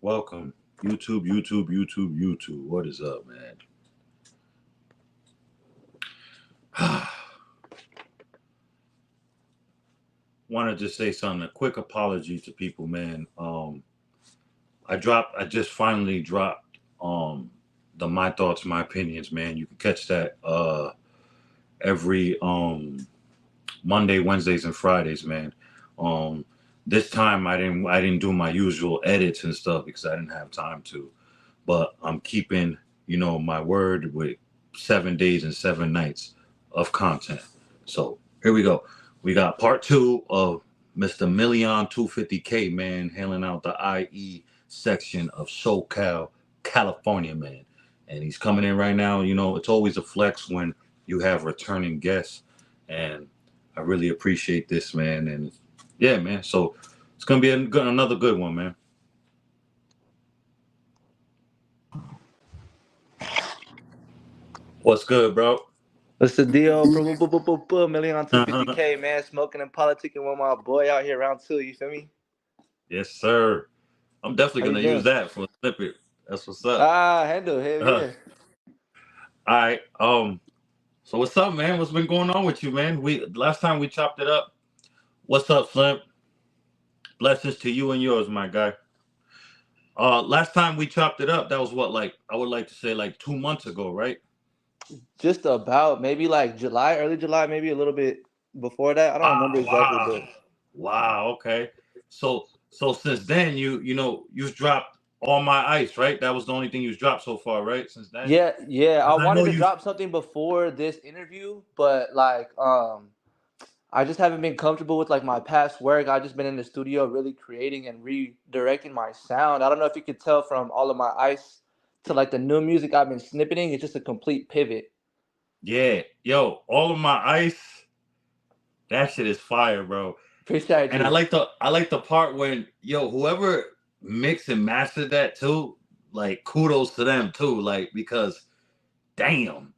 Welcome. YouTube. What is up, man? Want to just say something. A quick apology to people, man. I just finally dropped the My Thoughts, My Opinions, man. You can catch that every Monday, Wednesdays, and Fridays, man. Um, this time I didn't do my usual edits and stuff because I didn't have time to. But I'm keeping, my word with 7 days and 7 nights of content. So here we go. We got part two of Mr. Milian250k, man, hailing out the IE section of SoCal, California, man. And he's coming in right now. It's always a flex when you have returning guests. And I really appreciate this, man. And yeah, man. So it's gonna be another good one, man. What's good, bro? What's the deal, bro? Million on 250k, man. Smoking and politicking with my boy out here round two. You feel me? Yes, sir. I'm definitely How you gonna use been? that for a snippet. That's what's up. Handle, hell Uh, yeah. all right. So what's up, man? What's been going on with you, man? We last time we chopped it up. What's up, Slim? Blessings to you and yours, my guy. Last time we chopped it up, that was what, like, I would like to say like 2 months ago, right? Just about maybe like July, early July, maybe a little bit before that. I don't remember exactly, Wow. but Wow. Okay. So since then, you've dropped All My Ice, right? That was the only thing you've dropped so far, right? Since then, yeah. I because I know wanted to you. drop something before this interview, but I just haven't been comfortable with like my past work. I've just been in the studio really creating and redirecting my sound. I don't know if you could tell from all of my ice to like the new music I've been snippeting. It's just a complete pivot. Yeah, yo, All of My Ice. That shit is fire, bro. Appreciate And I you. like the part when whoever mixed and mastered that too, like kudos to them too, like because damn.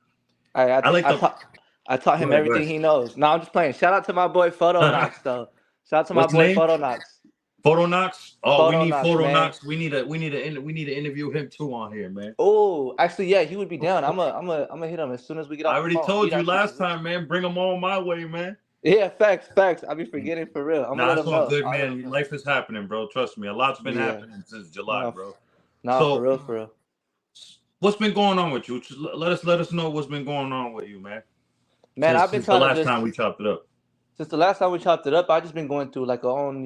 I I, I like I the taught I taught Go him ahead, go everything ahead. he knows. No, I'm just playing. Shout out to my boy Photo Knox though. Shout out to my What's the boy name? Photo Knox. Photo Knox? Oh, we Photo need Knox, Photo man. Knox. We need to interview him too on here, man. Oh, actually, yeah, he would be down. I'm gonna hit him as soon as we get I off the already phone. told He'd you actually be last with time, man. Bring them all my way, man. Yeah, facts. I be forgetting for real. I'm gonna Nah, let it's him all know. good, I'll let him man. know. Life is happening, bro. Trust me. A lot's been Yeah. happening since July, Nah, bro. nah, for So real, for real. what's been going on with you? Just let us know what's been going on with you, man. Man, Since I've been since the trying to last just time we chopped it up. since the last time we chopped it up, I just been going through like a own,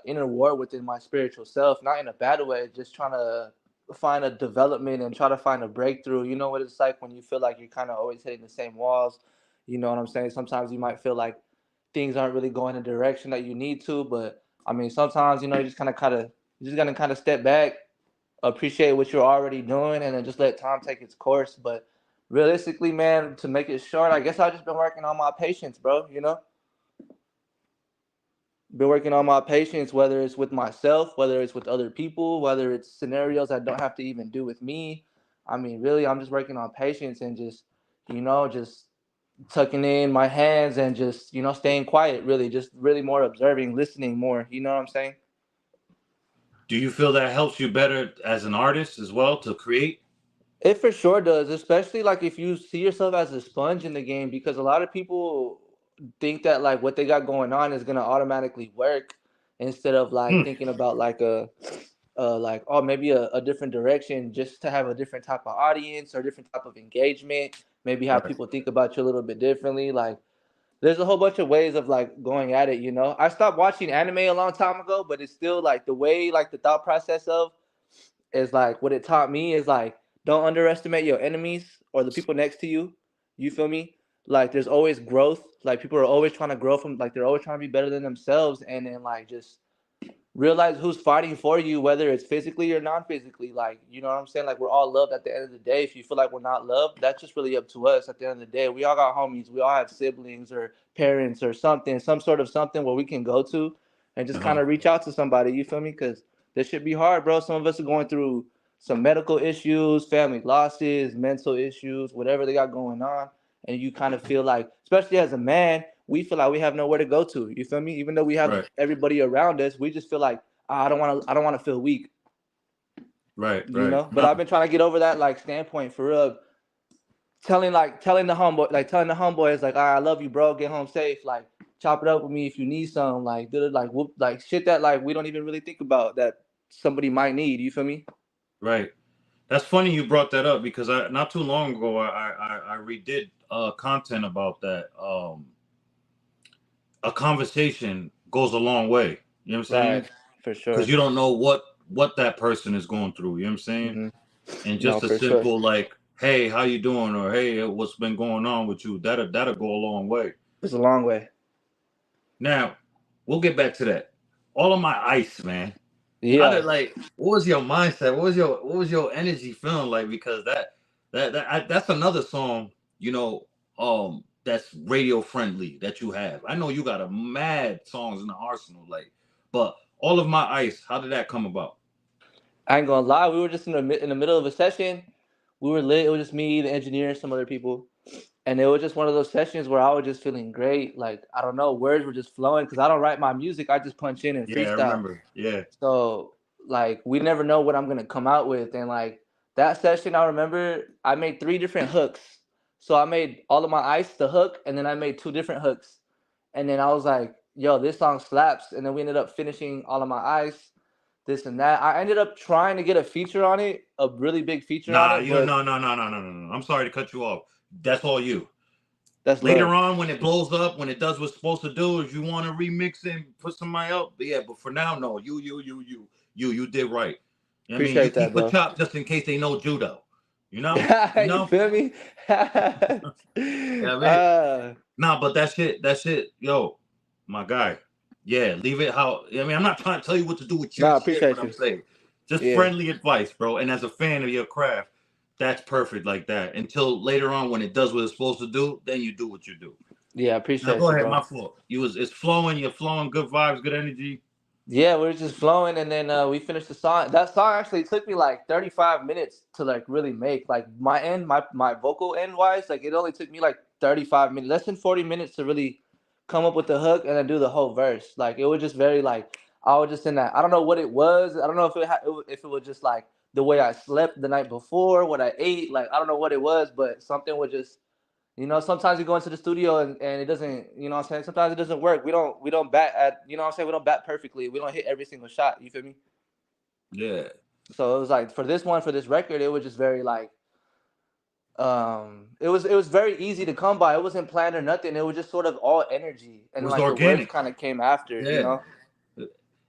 inner war within my spiritual self. Not in a bad way, just trying to find a development and try to find a breakthrough. You know what it's like when you feel like you're kind of always hitting the same walls. You know what I'm saying? Sometimes you might feel like things aren't really going the direction that you need to, but I mean, sometimes you you just gotta kind of step back, appreciate what you're already doing, and then just let time take its course. But realistically, man, to make it short, I guess I've just been working on my patience, bro. Been working on my patience, whether it's with myself, whether it's with other people, whether it's scenarios that don't have to even do with me. I mean, really, I'm just working on patience and just tucking in my hands and just, staying quiet, really, just really more observing, listening more. You know what I'm saying? Do you feel that helps you better as an artist as well to create? It for sure does, especially like if you see yourself as a sponge in the game, because a lot of people think that like what they got going on is gonna automatically work instead of like Hmm. thinking about like oh maybe a different direction just to have a different type of audience or different type of engagement. Maybe have Right. people think about you a little bit differently. Like there's a whole bunch of ways of like going at it. I stopped watching anime a long time ago, but it's still like the way like the thought process of is like what it taught me is like don't underestimate your enemies or the people next to you. You feel me? Like there's always growth. Like people are always trying to grow from like they're always trying to be better than themselves and then like just realize who's fighting for you, whether it's physically or non-physically. Like, you know what I'm saying? Like we're all loved at the end of the day. If you feel like we're not loved, that's just really up to us at the end of the day. We all got homies, we all have siblings or parents or something, some sort of something where we can go to and just kind Uh-huh. of reach out to somebody, you feel me? Because this should be hard, bro. Some of us are going through some medical issues, family losses, mental issues, whatever they got going on. And you kind of feel like, especially as a man, we feel like we have nowhere to go to. You feel me? Even though we have Right. everybody around us, we just feel like I don't want to. I don't want to feel weak. Right, you right. know. But No, I've been trying to get over that like standpoint for real. Telling the homeboy, telling the homeboys like, all right, I love you, bro. Get home safe. Like, chop it up with me if you need some. Like, did it like whoop like shit that like we don't even really think about that somebody might need. You feel me? right. That's funny you brought that up because I not too long ago I redid content about that. A conversation goes a long way. You know what I'm Right, saying? for Because sure. you don't know what that person is going through. You know what I'm saying? Hmm. And No, just a for sure. simple like, "Hey, how you doing?" or "Hey, what's been going on with you?" That'll go a long way. It's a long way. Now, we'll get back to that. All of my ice, man. How Yeah, did like? What was your mindset? What was your energy feeling like? Because that's another song, you know, that's radio friendly that you have. I know you got a mad songs in the arsenal, like, but all of my ice. How did that come about? I ain't gonna lie. We were just in the middle of a session. We were lit. It was just me, the engineer, and some other people. And it was just one of those sessions where I was just feeling great. Like, I don't know, words were just flowing because I don't write my music. I just punch in and Yeah, I freestyle. remember. Yeah, So like we never know what I'm gonna come out with. And like that session, I remember I made three different hooks. So I made all of my ice the hook, and then I made two different hooks. And then I was like, yo, this song slaps. And then we ended up finishing all of my ice, this and that. I ended up trying to get a feature on it, a really big feature on nah, it, you but no. I'm sorry to cut you off. That's all you. that's Later love. on, when it blows up, when it does what's supposed to do, if you want to remix it and put somebody else, but yeah. But for now, no. You did right. I mean, you Appreciate that, keep a bro. chop just in case they know judo. You know, you You know. feel me? Yeah, I mean, uh, nah, but that shit, yo, my guy. Yeah, leave it how. I mean, I'm not trying to tell you what to do with your nah, shit, but appreciate I'm you. saying just Yeah. friendly advice, bro. And as a fan of your craft, that's perfect like that. Until later on, when it does what it's supposed to do, then you do what you do. Yeah, Now appreciate go you, ahead, bro. my fault. It's flowing, you're flowing, good vibes, good energy. Yeah, we were just flowing, and then we finished the song. That song actually took me like 35 minutes to like really make. Like my end, my vocal end wise, like it only took me like 35 minutes, less than 40 minutes to really come up with the hook and then do the whole verse. Like it was just very like I was just in that. I don't know what it was. I don't know if if it was just like the way I slept the night before, what I ate. Like I don't know what it was, but something was just sometimes we go into the studio and it doesn't, what I'm saying? Sometimes it doesn't work. We don't bat at, what I'm saying? We don't bat perfectly. We don't hit every single shot. You feel me? Yeah. So it was like for this record, it was just very like it was very easy to come by. It wasn't planned or nothing. It was just sort of all energy. It And was like the words organic. kind of came after, you Yeah. know?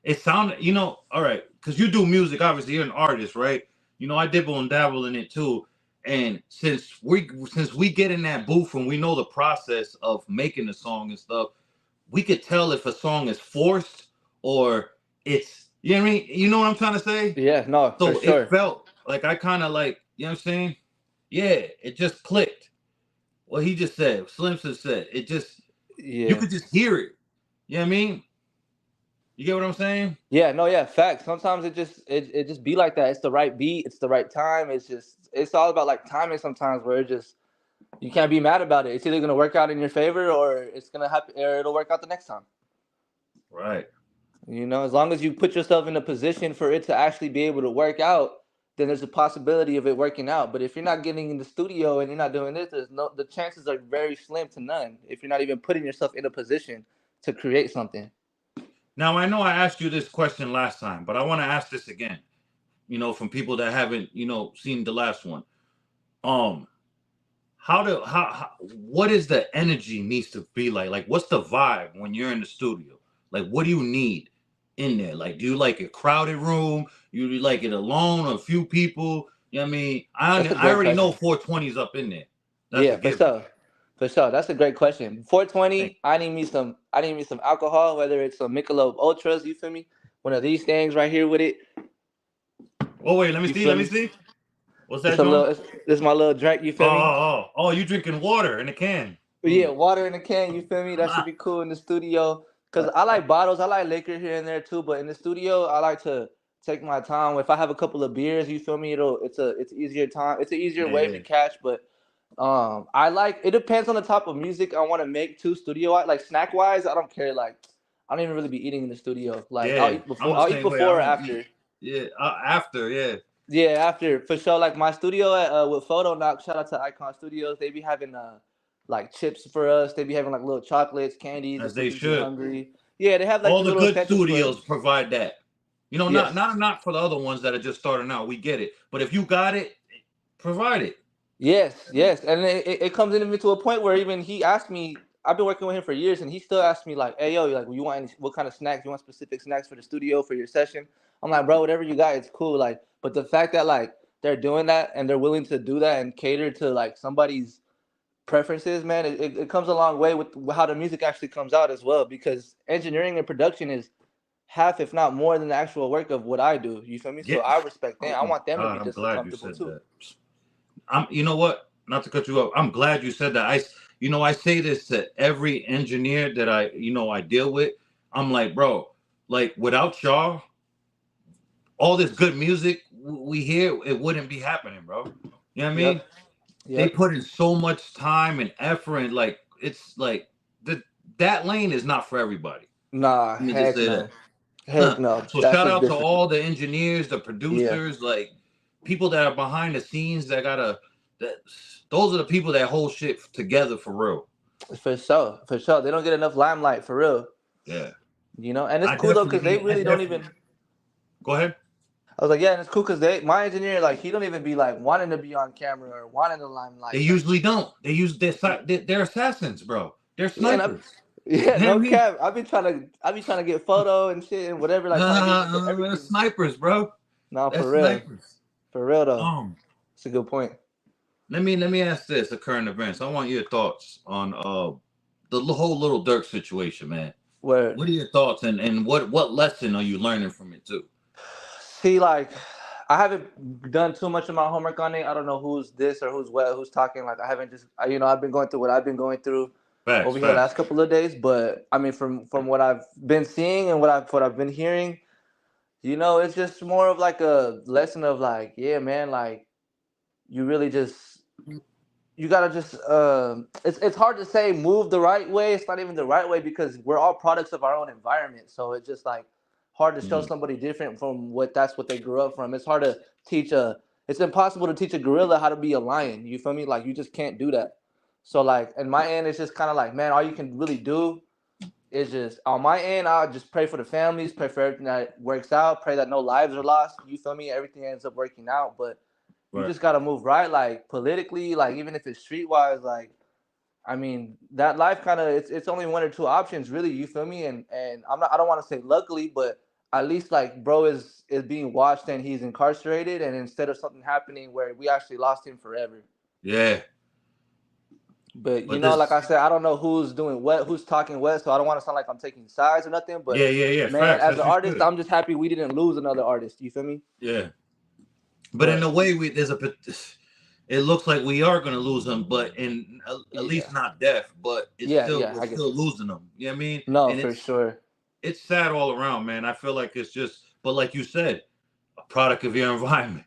It sounded, all right, because you do music, obviously you're an artist, right? I dibble and dabble in it too. And since we get in that booth and we know the process of making the song and stuff, we could tell if a song is forced or it's, you know what I mean? You know what I'm trying to say? Yeah, no, for So it sure. felt like I kind of like, you know what I'm saying? Yeah, it just clicked. What he just said, Slim said, it just, you Yeah. could just hear it. You know what I mean? You get what I'm saying? Yeah, no, yeah, facts. Sometimes it just be like that. It's the right beat, it's the right time. It's all about like timing sometimes where it just you can't be mad about it. It's either gonna work out in your favor or it's gonna happen or it'll work out the next time. Right. As long as you put yourself in a position for it to actually be able to work out, then there's a possibility of it working out. But if you're not getting in the studio and you're not doing this, the chances are very slim to none if you're not even putting yourself in a position to create something. Now I know I asked you this question last time, but I want to ask this again. From people that haven't, seen the last one. Um, what is the energy needs to be like? Like, what's the vibe when you're in the studio? Like, what do you need in there? Like, do you like a crowded room? You like it alone, or a few people? You know what I mean? That's a I great already know question. 420's up in there. That's a Yeah, for given. sure. For sure. That's a great question. Thank 420, I need me some alcohol, whether it's some Michelob Ultras, you feel me? One of these things right here with it. you. Oh wait, let me You see. feel Let me me? see. What's It's that, a John? little it's my little drink, you Oh, feel me? oh, oh, oh! You drinking water in a can? But yeah, water in a can, you feel me? That should be cool in the studio. Cause I like bottles, I like liquor here and there too, but in the studio I like to take my time. If I have a couple of beers, you feel me, it's easier time. It's an easier wave to Yeah. catch, but I like it depends on the type of music I want to make too. Studio like snack wise, I don't care. Like I don't even really be eating in the studio. Like Yeah, I'm the I'll eat same way. I before or don't eat. after. Yeah, after. Yeah, Yeah, after for sure, like my studio at with Photo Knock, shout out to Icon Studios. They be having like chips for us. They be having like little chocolates, candies As if we they just get should. hungry. Yeah, they have like All the the little good essentials for us. studios provide that. You know, Yes. not for the other ones that are just starting out. We get it, but if you got it, provide it. Yes, yes, and it comes even to a point where even he asked me. I've been working with him for years, and he still asks me like, "Hey, yo, like, you want what kind of snacks? You want specific snacks for the studio for your session?" I'm like, "Bro, whatever you got, it's cool." Like, but the fact that like they're doing that and they're willing to do that and cater to like somebody's preferences, man, it comes a long way with how the music actually comes out as well. Because engineering and production is half, if not more, than the actual work of what I do. You feel me? Yeah. So I respect them. Oh I my want them to be God, I'm just as glad you comfortable said too. that. You know what? Not to cut you off. I'm glad you said that. I say this to every engineer that I deal with. I'm like, bro, like without y'all, all this good music we hear, it wouldn't be happening, bro. You know what I Yep. mean? They Yep. put in so much time and effort, and like it's like that lane is not for everybody. Nah, Let me just heck say no. that. Heck no. So That's shout just out to different. all the engineers, the Yeah. producers, like people that are behind the scenes that those are the people that hold shit together for real. For sure. For sure. They don't get enough limelight for real. Yeah. You know? And it's I cool though, because they definitely I really don't definitely even go ahead. I was like, yeah, and it's cool because my engineer, like, he don't even be like wanting to be on camera or wanting the They limelight. Like, usually don't. They use they're assassins, bro. They're yeah, and I, snipers. yeah, You know what no I mean? cap. I be trying to get photo and shit and whatever, like trying to get into They're everything. snipers, bro. No, They're for real. snipers. For real though. Um, It's a good point. let me ask this: the current events. I want your thoughts on the whole Little Dirk situation, man. Where What are your thoughts, and what lesson are you learning from it too? see, like, I haven't done too much of my homework on it. I don't know who's this or who's what, who's talking. Like, I haven't I've been going through what I've been going through Facts, over here the facts. last couple of days. But I mean, from what I've been seeing and what I've been hearing, it's just more of like a lesson of like, yeah, man, like you really just you gotta just it's hard to say move the right way. It's not even the right way because we're all products of our own environment. So it's just like hard to show Mm, somebody different from what they grew up from. It's hard to teach a it's impossible to teach a gorilla how to be a lion. You feel me? Like you just can't do that. So like in my end it's just kinda like, man, all you can really do is just on my end, I'll just pray for the families, pray for everything that works out, pray that no lives are lost. You feel me? Everything ends up working out. But you right. just gotta move right, like politically, like even if it's streetwise, like I mean that life kind of it's only one or two options really. You feel me? And I don't want to say luckily, but at least like bro is being watched and he's incarcerated, and instead of something happening where we actually lost him forever. Yeah, But but like this. I said, I don't know who's doing what, who's talking what, so I don't want to sound like I'm taking sides or nothing. But Yeah, yeah, yeah. man, Facts, as as an you artist, should. I'm just happy we didn't lose another artist. You feel me? Yeah, but in But a way, it looks like we are gonna lose them, but in at least yeah, not death, but yeah, we're I get still you. losing them. You know what I mean? No, And for sure. it's sad all around, man. I feel like it's just, but like you said, a product of your environment.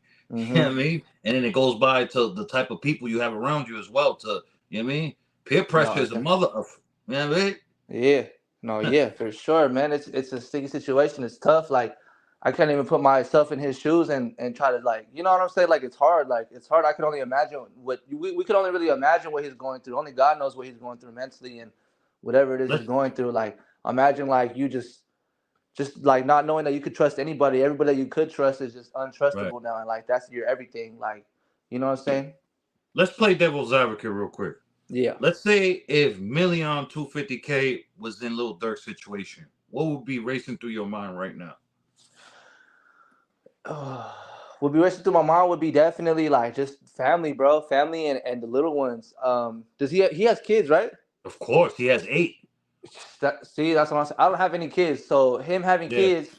You know Mm-hmm. what I mean? And then it goes by to the type of people you have around you as well. You know what I mean? Peer pressure No, is a mother of. You know what I mean? yeah, no, yeah, for sure, man. It's a sticky situation. It's tough. Like I can't even put myself in his shoes and try to like, you know what I'm saying? Like it's hard. Like it's hard. I can only imagine we could only really imagine what he's going through. Only God knows what he's going through mentally and whatever it is he's Let's going through. Like imagine like you just like not knowing that you could trust anybody. Everybody that you could trust is just right. untrustable now, and like that's your everything. Like you know what I'm saying? Let's play devil's advocate real quick. Yeah. Let's say if Milian250k was in Little Dirk's situation, what would be racing through your mind right now? Would be racing through my mind would be definitely like just family, bro, family and the little ones. Does he has kids, right? Of course, he has 8. See, that's what I'm saying. I don't have any kids, so him having Yeah, kids,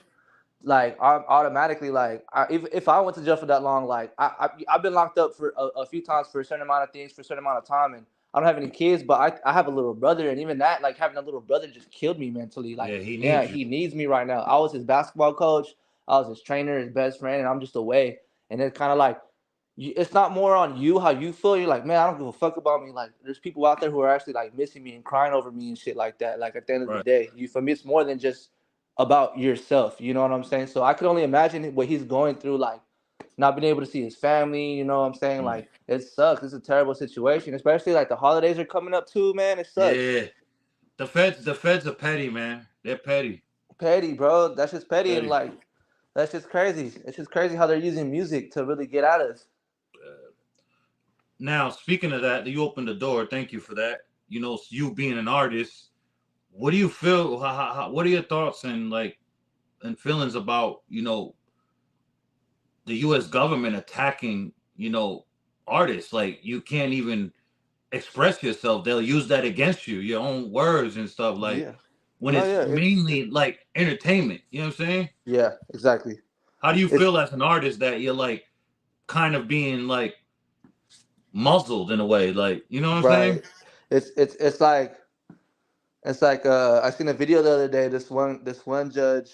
like I'm automatically like, if I went to jail for that long, like I've been locked up for a few times for a certain amount of things for a certain amount of time, and I don't have any kids, but I have a little brother, and even that, like having a little brother just killed me mentally. Like, yeah, he yeah, needs you. he needs me right now. I was his basketball coach, I was his trainer, his best friend, and I'm just away, and it's kind of like. It's not more on you how you feel. You're like, man, I don't give a fuck about me. Like, there's people out there who are actually like missing me and crying over me and shit like that. Like at the end of the Right. day, you for me, it's more than just about yourself. You know what I'm saying? So I could only imagine what he's going through, like not being able to see his family. You know what I'm saying? Mm. Like it sucks. It's a terrible situation, especially like the holidays are coming up too, man. It sucks. Yeah, the feds are petty, man. They're petty, Petty, bro. That's just petty, and petty. like that's just crazy. It's just crazy how they're using music to really get at us. Now, speaking of that, you opened the door. Thank you for that. You know, you being an artist, what do you feel? What are your thoughts and feelings about the U.S. government attacking artists? Like you can't even express yourself. They'll use that against you, your own words and stuff. Like Yeah. when No, it's yeah. mainly like entertainment. You know what I'm saying? Yeah, exactly. How do you It's feel as an artist that you're like kind of being like muzzled in a way? Like you know what I'm saying? right. It's like I seen a video the other day. This one judge,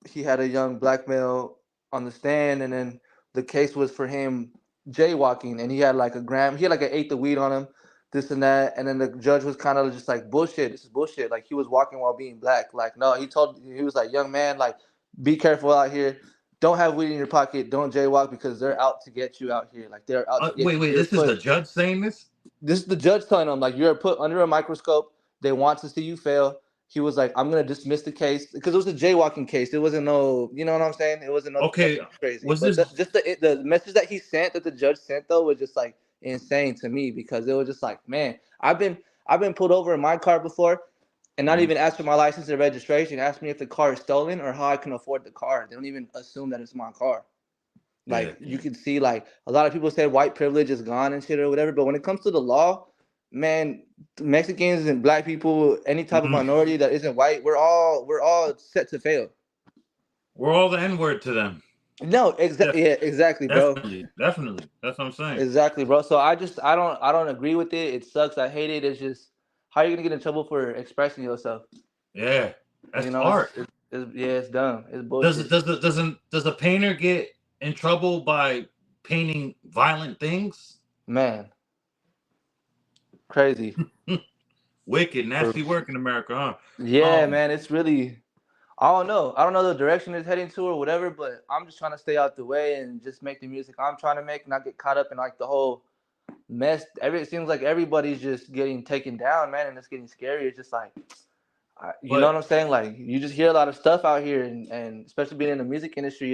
he had a young black male on the stand, and then the case was for him jaywalking, and he had like he had like an eighth of weed on him, this and that, and then the judge was kind of just like bullshit. This is bullshit. Like he was walking while being black. Like no, he was like young man, like be careful out here. Don't have weed in your pocket. Don't jaywalk because they're out to get you out here. Like they're out to get Wait, you. wait. You're This is the put judge saying this? This is the judge telling him like you're put under a microscope. They want to see you fail. He was like, I'm gonna dismiss the case because it was a jaywalking case. It wasn't no, you know what I'm saying? It wasn't Okay. nothing crazy. Was But this just the message that he sent, that the judge sent though, was just like insane to me because it was just like, man, I've been pulled over in my car before and not Mhm. even asked for my license or registration. Asked me if the car is stolen or how I can afford the car. They don't even assume that it's my car. Yeah. Like you can see, like a lot of people say white privilege is gone and shit or whatever, but when it comes to the law, man, Mexicans and black people, any type of Mhm. minority that isn't white, we're all set to fail. We're all the N word to them. No, exactly, Def- yeah, exactly, bro, definitely, definitely. That's what I'm saying. exactly, bro. So I don't agree with it. It sucks. I hate it. It's just how are you gonna get in trouble for expressing yourself? Yeah, You that's know, art. yeah, it's dumb. It's Does it bullshit, does a painter get in trouble by painting violent things? man. Crazy. Wicked, nasty work in America, huh? Yeah, Um, man. It's really I don't know. I don't know the direction it's heading to or whatever, but I'm just trying to stay out the way and just make the music I'm trying to make, not get caught up in like the whole mess. It seems like everybody's just getting taken down, man, and it's getting scary. It's just like, you know what but I'm saying? Like you just hear a lot of stuff out here, and especially being in the music industry,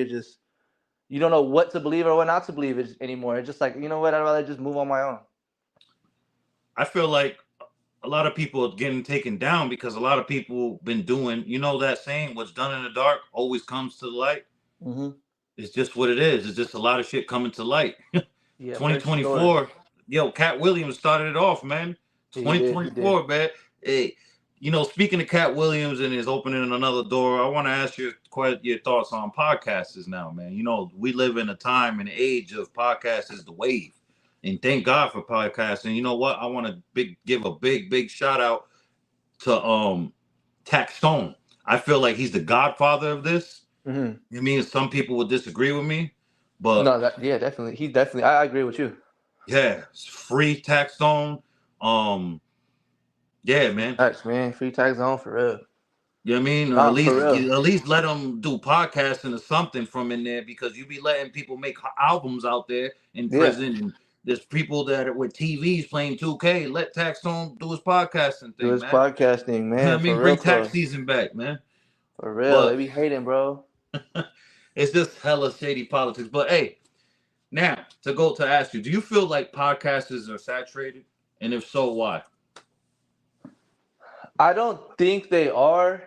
you don't know what to believe or what not to believe anymore. It's just like, you know what? I'd rather just move on my own. I feel like a lot of people are getting taken down because a lot of people been doing, that saying, what's done in the dark always comes to the light. Hmm. It's just what it is. It's just a lot of shit coming to light. Yeah, for sure. 2024, yo, Cat Williams started it off, man. He did. He did. 2024, man. Hey, speaking of Cat Williams and his opening another door, I want to ask you quite your thoughts on podcasters now, man. We live in a time and age of podcasts is the wave. And thank God for podcasts. And you know what? I want to give a big shout out to Tax Stone. I feel like he's the godfather of this. Hmm. I mean, some people would disagree with me, but No, yeah, definitely. He definitely. I agree with you. yeah, it's free Tax Stone. Um, yeah, Free man. tax, man. Free tax zone for real. You know what I mean? Or Nah, for real. at least let them do podcasting or something from in there because you be letting people make albums out there in Yeah. prison and there's people that are with TVs playing 2K. Let Tax Stone do his podcasting Do thing, his man. podcasting, You know man. what I mean? For real, Bring for tax real. season back, man. For real. They But be hating, bro. it's just hella shady politics. But hey, now to go to ask you, do you feel like podcasters are saturated? And if so, why? I don't think they are.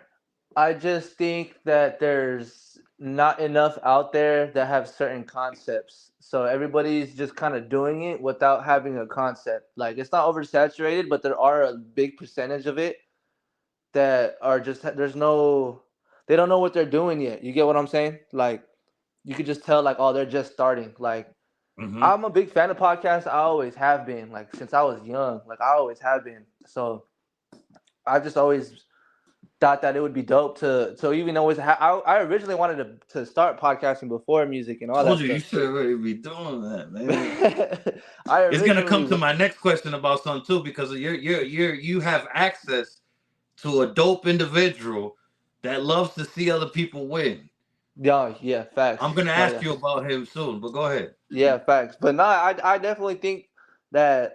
I just think that there's not enough out there that have certain concepts. So everybody's just kind of doing it without having a concept. Like it's not oversaturated, but there are a big percentage of it that are just they don't know what they're doing yet. You get what I'm saying? Like you could just tell like, oh, they're just starting. Like Mm-hmm. I'm a big fan of podcasts. I always have been. Like since I was young. Like I always have been. So I just always thought that it would be dope to even always I originally wanted to start podcasting before music and all Told that you you stuff should already be doing that, man. too. I It's gonna come to originally my next question about something too, because you have access to a dope individual that loves to see other people win. Yeah, facts. I'm gonna No, ask yeah. you about him soon, but go ahead. Yeah, facts. But no, I definitely think that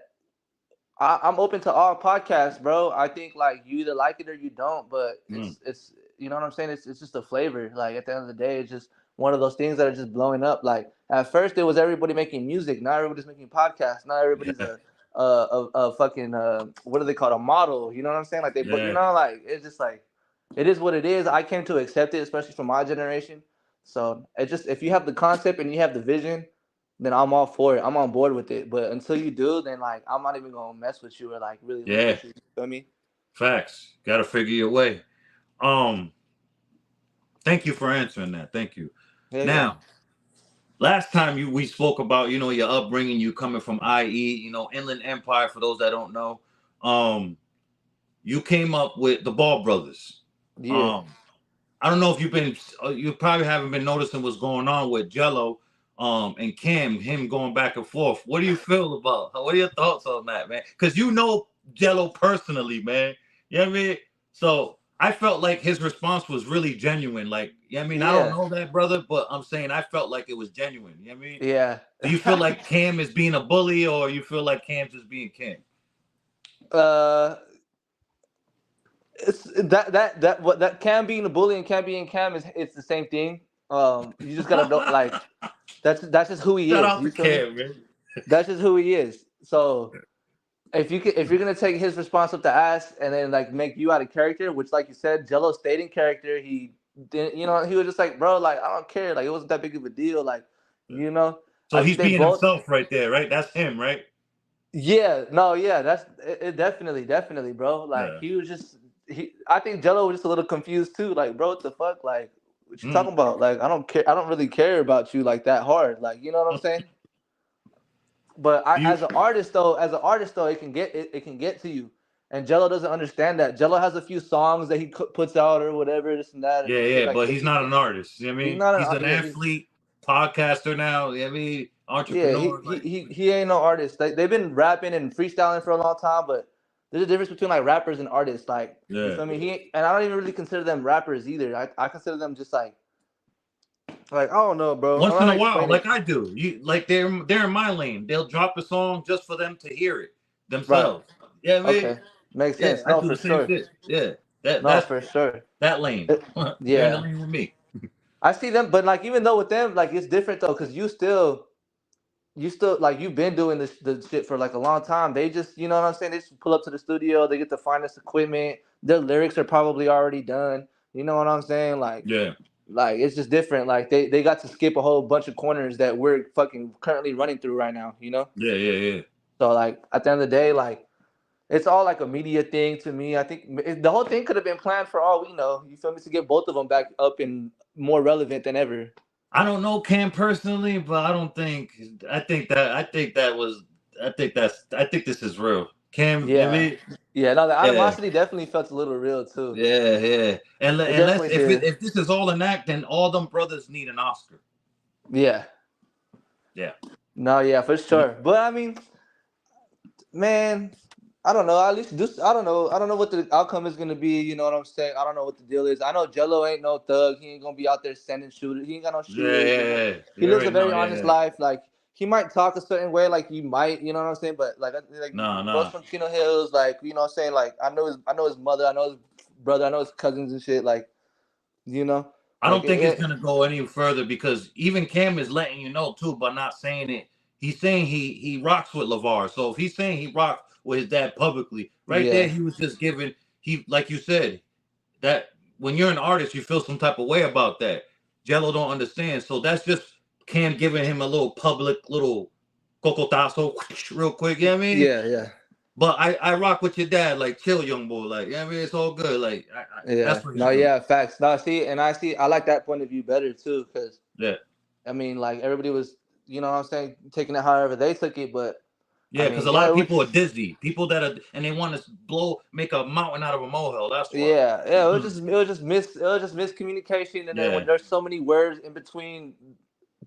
I'm open to all podcasts, bro. I think like you either like it or you don't, but Mm. it's you know what I'm saying. It's just a flavor. Like at the end of the day, it's just one of those things that are just blowing up. Like at first, it was everybody making music. Now everybody's making podcasts. Now everybody's Yeah, a fucking what do they call it? A model? You know what I'm saying? Like they, but you yeah. know, like it's just like it is what it is. I came to accept it, especially for my generation. So it just if you have the concept and you have the vision, then I'm all for it. I'm on board with it. But until you do, then like I'm not even gonna mess with you or like really link Yeah, with you. You feel me? facts. Got to figure your way. Um, Thank you for answering that. Thank you. Yeah, yeah, Now, last time we spoke about your upbringing, you coming from IE, Inland Empire. For those that don't know, um, you came up with the Ball Brothers. yeah. Um, I don't know if you probably haven't been noticing what's going on with Jello, and Cam, him going back and forth. What do you feel about? What are your thoughts on that, man? Because you know Jello personally, man. You know what I mean? So I felt like his response was really genuine. Like, you know what I mean? I don't Yeah, know that, brother, but I'm saying I felt like it was genuine. You know what I mean? yeah. Do you feel like Cam is being a bully, or you feel like Cam's just being Cam? uh, it's that what that Cam being a bully and Cam being Cam is it's the same thing. You just gotta know like that's just who he Shout is. out You to feel me? Cam, man. That's just who he is. So if you're gonna take his response up the ass and then like make you out of character, which like you said, Jello stayed in character. He didn't, he was just like, bro, like I don't care, like it wasn't that big of a deal, like you know. So I think he's they being both, himself right there, right? That's him, right? yeah, no, yeah, that's it definitely, bro. Like Yeah. he was just I think Jello was just a little confused too. Like, bro, what the fuck, like what you Mm. talking about? Like I don't care, I don't really care about you like that hard, like you know what I'm saying. But Do you? as an artist though, it can get to you. And Jello doesn't understand that. Jello has a few songs that he puts out or whatever, this and that, Yeah, and shit yeah, like but that. he's not an artist. You know what I He's mean? not He's an an yeah, athlete, podcaster now. You know what I mean? yeah, Entrepreneur. Like, he ain't no artist. They've been rapping and freestyling for a long time, but there's a difference between like rappers and artists. Like you yeah. feel me? And I don't even really consider them rappers either. I consider them just like I don't know, bro. I don't Once know in how a to while, explain like it. I do. You like they're in my lane. They'll drop a song just for them to hear it Right. themselves. You know what I mean? Okay. Makes Yeah, sense. I No, do for the same sure. shit. Yeah. That No, that's for sure. that lane. It- They're in the yeah. lane with me. I see them, but like even though with them, like it's different though, because you still like you've been doing this the shit for like a long time. They just you know what I'm saying. They just pull up to the studio. They get the finest equipment. Their lyrics are probably already done. You know what I'm saying? Yeah. Like it's just different. Like they got to skip a whole bunch of corners that we're fucking currently running through right now. You know. Yeah, yeah, yeah. So like at the end of the day, like it's all like a media thing to me. I think the whole thing could have been planned for all we know. You feel me? To get both of them back up and more relevant than ever. I don't know Cam personally, but I think this is real. Cam, you know what I Yeah, mean? yeah. No, the Yeah. animosity definitely felt a little real too. Yeah, yeah. It And let's definitely did. if this is all an act, then all them brothers need an Oscar. Yeah. Yeah. No, yeah, for sure. But I mean, man, I don't know. At least this, I don't know. I don't know what the outcome is gonna be. You know what I'm saying? I don't know what the deal is. I know Jello ain't no thug. He ain't gonna be out there sending shooters. He ain't got no Yeah, shooters. yeah, You know, yeah. he You lives a already know. very Yeah, honest yeah. life. Like he might talk a certain way. Like you might. You know what I'm saying? But like Nah, bro's nah. from Chino Hills. Like you know what I'm saying? Like I know his mother. I know his brother. I know his cousins and shit. Like you know, I like don't think it's gonna go any further because even Cam is letting you know too, but not saying it. He's saying he rocks with LeVar. So if he's saying he rocks with his dad publicly, right there, yeah. he was just giving he like you said that when you're an artist, you feel some type of way about that. Jello don't understand, so that's just Cam giving him a little public little cocotazo real quick. You know what I mean? Yeah, yeah. But I rock with your dad, like chill, young boy. Like, you know what I mean, it's all good. Like, Yeah. that's what he's No, doing. yeah, facts. No, see, and I like that point of view better too, because Yeah. I mean, like everybody was, you know what I'm saying, taking it however they took it, but I Yeah, because mean, a lot yeah, of it was people are dizzy. People that are and they want to make a mountain out of a molehill. That's why. yeah, it was just miscommunication, and then when Yeah, there's so many words in between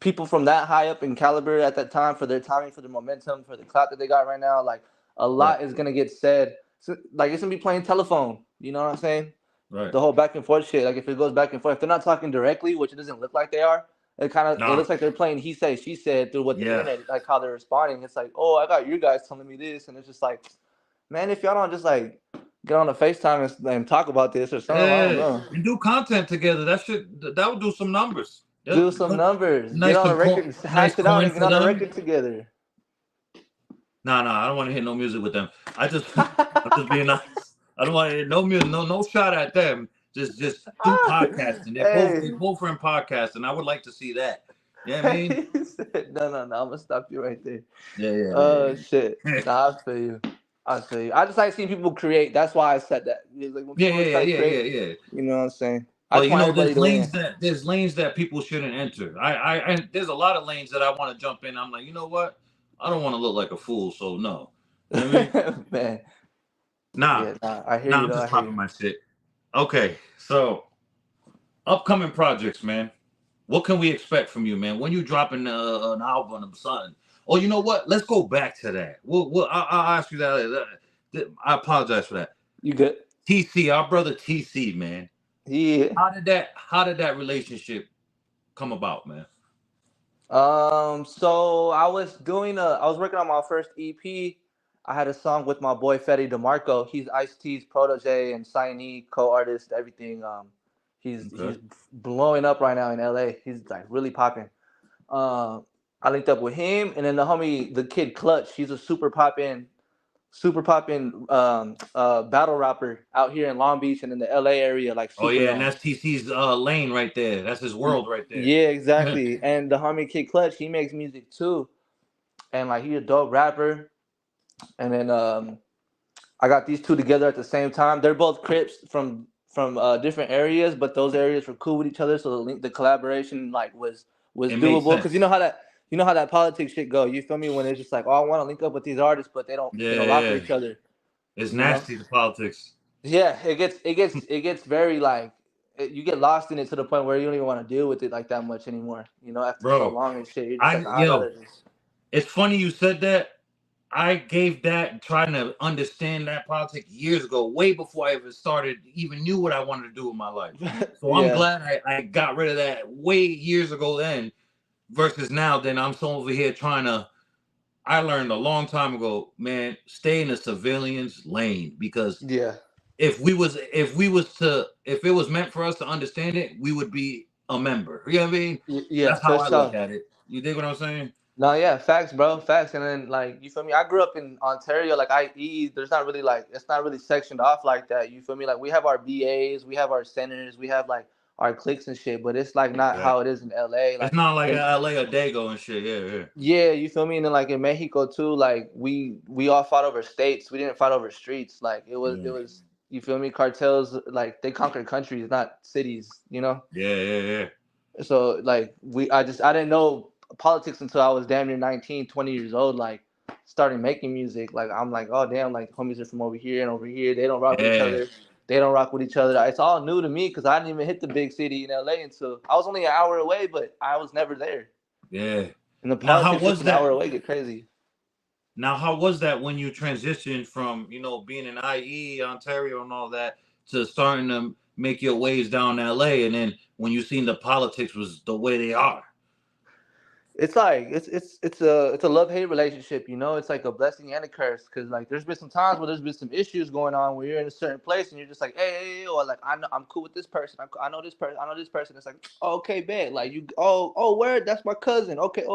people from that high up in caliber at that time for their timing, for their momentum, for the clout that they got right now, like a yeah, lot is gonna get said. So, like it's gonna be playing telephone. You know what I'm saying? Right. The whole back and forth shit. Like if it goes back and forth, if they're not talking directly, which it doesn't look like they are, it Nah. looks like they're playing he said she said through what the Yeah. internet, like how they're responding. It's like, oh, I got you guys telling me this, and it's just like, man, if y'all don't just like get on a FaceTime and talk about this or something, I don't Yeah. know. And do content together. That would do some numbers. Do some numbers, get Nice on a some record, nice hash it out, coin and get for on a them. record together. Nah, I don't want to hear no music with them. I'm just being nice. I don't want to hear no music, no shot at them. Just do podcasting. They're Hey, both in podcasting. I would like to see that. Yeah, I mean, hey, no, I'm gonna stop you right there. yeah. Shit. Nah, I feel you. I feel you. I just like seeing people create. That's why I said that. It's like when Yeah, people try to create, yeah. you know what I'm saying? I But just you want know, everybody to win. there's lanes that people shouldn't enter. And there's a lot of lanes that I want to jump in. I'm like, you know what? I don't want to look like a fool, so no. You know what I mean? Man, Nah, yeah, nah, I hear nah, you I'm though. just I hear popping you. my shit. Okay, so upcoming projects, man. What can we expect from you, man? When you dropping an album or something? Oh, you know what? Let's go back to that. I'll ask you that. I apologize for that. You good? TC, our brother TC, man. Yeah. How did that relationship come about, man? So I was working on my first EP. I had a song with my boy Fetty DeMarco. He's Ice-T's protege and signee, co-artist, everything. He's Okay. blowing up right now in LA. He's like really popping. I linked up with him and then the homie, the kid Clutch. He's a super popping battle rapper out here in Long Beach and in the LA area, like Oh super yeah, and known. that's TC's lane right there. That's his world right there. Yeah, exactly. And the homie Kid Clutch, he makes music too, and like he's a dope rapper. And then I got these two together at the same time. They're both Crips from different areas, but those areas were cool with each other, so the collaboration like was It made doable. Cause sense. you know how that politics shit go. You feel me? When it's just like, oh, I want to link up with these artists, but they don't rock with Yeah. each other. It's You know? nasty, the politics. Yeah, it gets very like you get lost in it to the point where you don't even want to deal with it like that much anymore. You know, after so Bro, long and shit, you're just like, I'd yo, rather just. it's funny you said that. I gave that trying to understand that politics years ago, way before I ever started, even knew what I wanted to do with my life. So I'm Yeah, glad I got rid of that way years ago then versus now. Then I'm so over here trying to. I learned a long time ago, man, stay in the civilians lane because yeah, if it was meant for us to understand it, we would be a member. You know what I mean? yeah, That's how for I look sure. at it. You dig what I'm saying? No, yeah, facts, bro, facts. And then like you feel me? I grew up in Ontario, like IE. There's not really like it's not really sectioned off like that. You feel me? Like we have our BAs, we have our centers, we have like our cliques and shit, but it's like not Yeah. how it is in LA. It's Like not like in LA or Dago and shit. Yeah. yeah, you feel me? And then like in Mexico too, like we all fought over states. We didn't fight over streets. Like it Yeah. was you feel me? Cartels like they conquered countries, not cities. You know. Yeah. So like I didn't know politics until I was damn near 19, 20 years old. Like starting making music. Like I'm like, oh damn, like homies are from over here and over here. They don't rock with each Yeah. other. They don't rock with each other. It's all new to me because I didn't even hit the big city in LA until I was only an hour away, but I was never there. Yeah. And the Now how politics just was an hour that? away get crazy. Now how was that when you transitioned from, being in IE, Ontario and all that to starting to make your ways down LA and then when you seen the politics was the way they are? It's like it's a love hate relationship, you know. It's like a blessing and a curse because like there's been some times where there's been some issues going on where you're in a certain place and you're just like, hey, or like I know I'm cool with this person. I know this person. I know this person. It's like, oh, okay, bet. Like you, word, that's my cousin. Okay,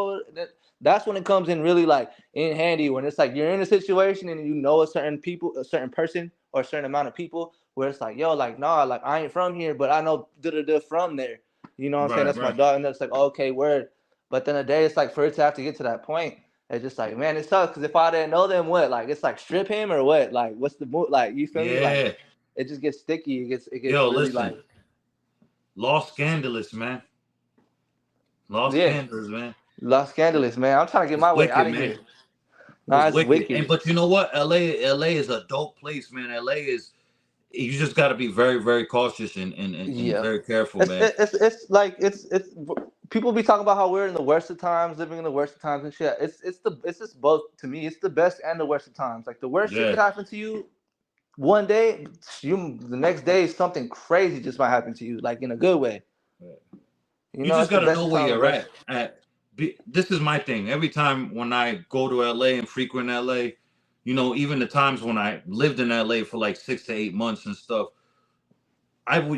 that's when it comes in really like in handy when it's like you're in a situation and you know a certain people, a certain person, or a certain amount of people where it's like, yo, like nah, like I ain't from here, but I know da da da from there. You know what I'm saying? That's my Right. dog, and it's like, okay, word. But then a day, it's like for it to have to get to that point, it's just like, man, it's tough because if I didn't know them, what? Like, it's like strip him or what? Like, what's the move? Like, you feel me? Like, Yeah. it just gets sticky. It gets Yo, really like, listen. Lost Scandalous, man. Lost yeah, Scandalous, man. Los Scandalous, man. I'm trying to get It's my way out wicked, of man. here. Nah, It's it's wicked. And wicked. but you know what? LA is a dope place, man. LA is you just got to be very, very cautious and Yeah, very careful, man. it's like it's people be talking about how we're in the worst of times, living in the worst of times and shit. It's just both to me. It's the best and the worst of times. Like the worst shit Yeah. could happen to you one day, the next day something crazy just might happen to you, like in a good way. You You know, just it's the gotta best know of where time and you're worst. at. This is my thing. Every time when I go to LA and frequent LA, even the times when I lived in LA for like 6 to 8 months and stuff,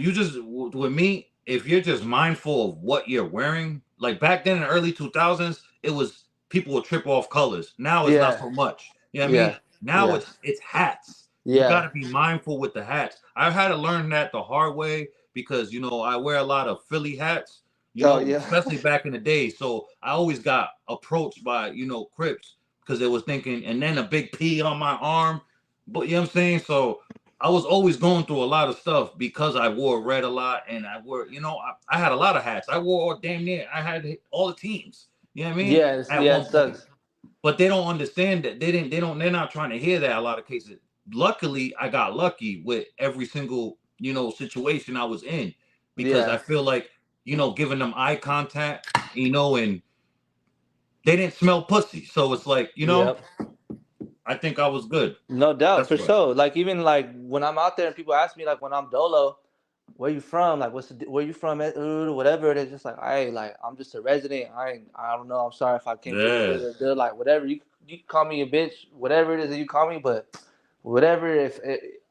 you just with me, if you're just mindful of what you're wearing, like back then in the early 2000s, it was people would trip off colors. Now it's not Yeah, so much. You know what I mean? yeah, Now yeah, it's hats. You got yeah. to be mindful with the hats. I've had to learn that the hard way because I wear a lot of Philly hats. Oh yeah, Especially back in the day. So I always got approached by Crips because they was thinking, and then a big P on my arm. But you know what I'm saying? So I was always going through a lot of stuff because I wore red a lot, and I wore, I had a lot of hats. I wore damn near, I had all the teams. You know what I mean? yeah, At yeah. It one point, sucks. but they don't understand that. They're not trying to hear that. A lot of cases. Luckily, I got lucky with every single situation I was in because I Yeah. feel like giving them eye contact, and they didn't smell pussy, so it's like Yep. I think I was good. No doubt, That's for what. sure. Like even like when I'm out there and people ask me like when I'm dolo, where you from? Like where you from? Whatever it is, just like I'm just a resident. I don't know. I'm sorry if I came to Yeah. like whatever you can call me a bitch, whatever it is that you call me, but whatever if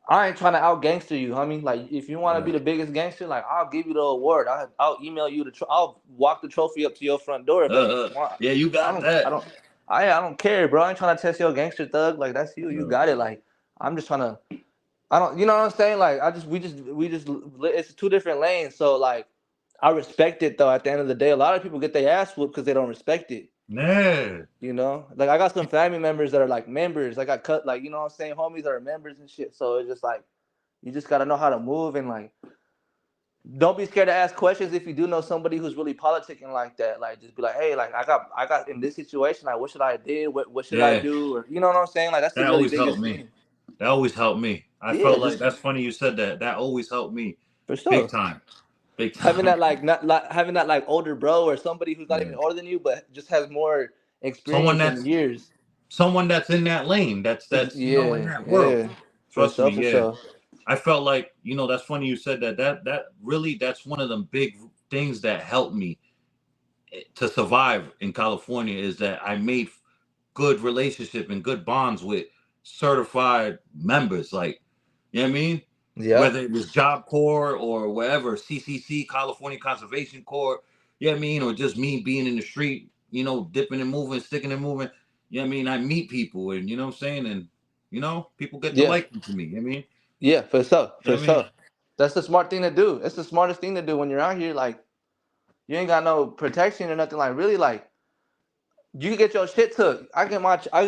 I ain't trying to out gangster you, homie. Like if you want to Yeah. be the biggest gangster, like I'll give you the award. I'll email you I'll walk the trophy up to your front door if that's what you want. Yeah, you I got don't I that. don't I don't care, bro. I ain't trying to test your gangster thug. Like that's you. You No. got it. Like I'm just trying to. I don't. You know what I'm saying? Like we just. It's two different lanes. So like, I respect it though. At the end of the day, a lot of people get their ass whooped because they don't respect it. Yeah. You know, like I got some family members that are like members. I got cut. Like you know what I'm saying? Homies that are members and shit. So it's just like, you just gotta know how to move and like. Don't be scared to ask questions if you do know somebody who's really politicking like that. Like just be like, hey, like I got in this situation. Like what should I do? What should I Yeah. do? Or you know what I'm saying? Like that's the That really always helped biggest me. thing. That always helped me. I Yeah, felt like just that's funny you said that. That always helped me. for Big sure. time. Big Having time. that like not like having that like older bro or somebody who's not even Yeah. older than you, but just has more Someone experience in that's years. someone that's in that lane. That's in Yeah, that world. yeah, for Trust me, sure, for yeah. sure. I felt like, that's funny you said that. That really that's one of the big things that helped me to survive in California is that I made good relationship and good bonds with certified members. Like, you know what I mean? Yep. Whether it was Job Corps or wherever, CCC, California Conservation Corps, you know what I mean? Or just me being in the street, dipping and moving, sticking and moving. You know what I mean? I meet people and you know what I'm saying? And, people get to Yeah, like to me. You know what I mean? yeah, for sure, You know for what I mean? sure. That's the smart thing to do. It's the smartest thing to do when you're out here. Like you ain't got no protection or nothing. Like really, like you can get your shit took. I get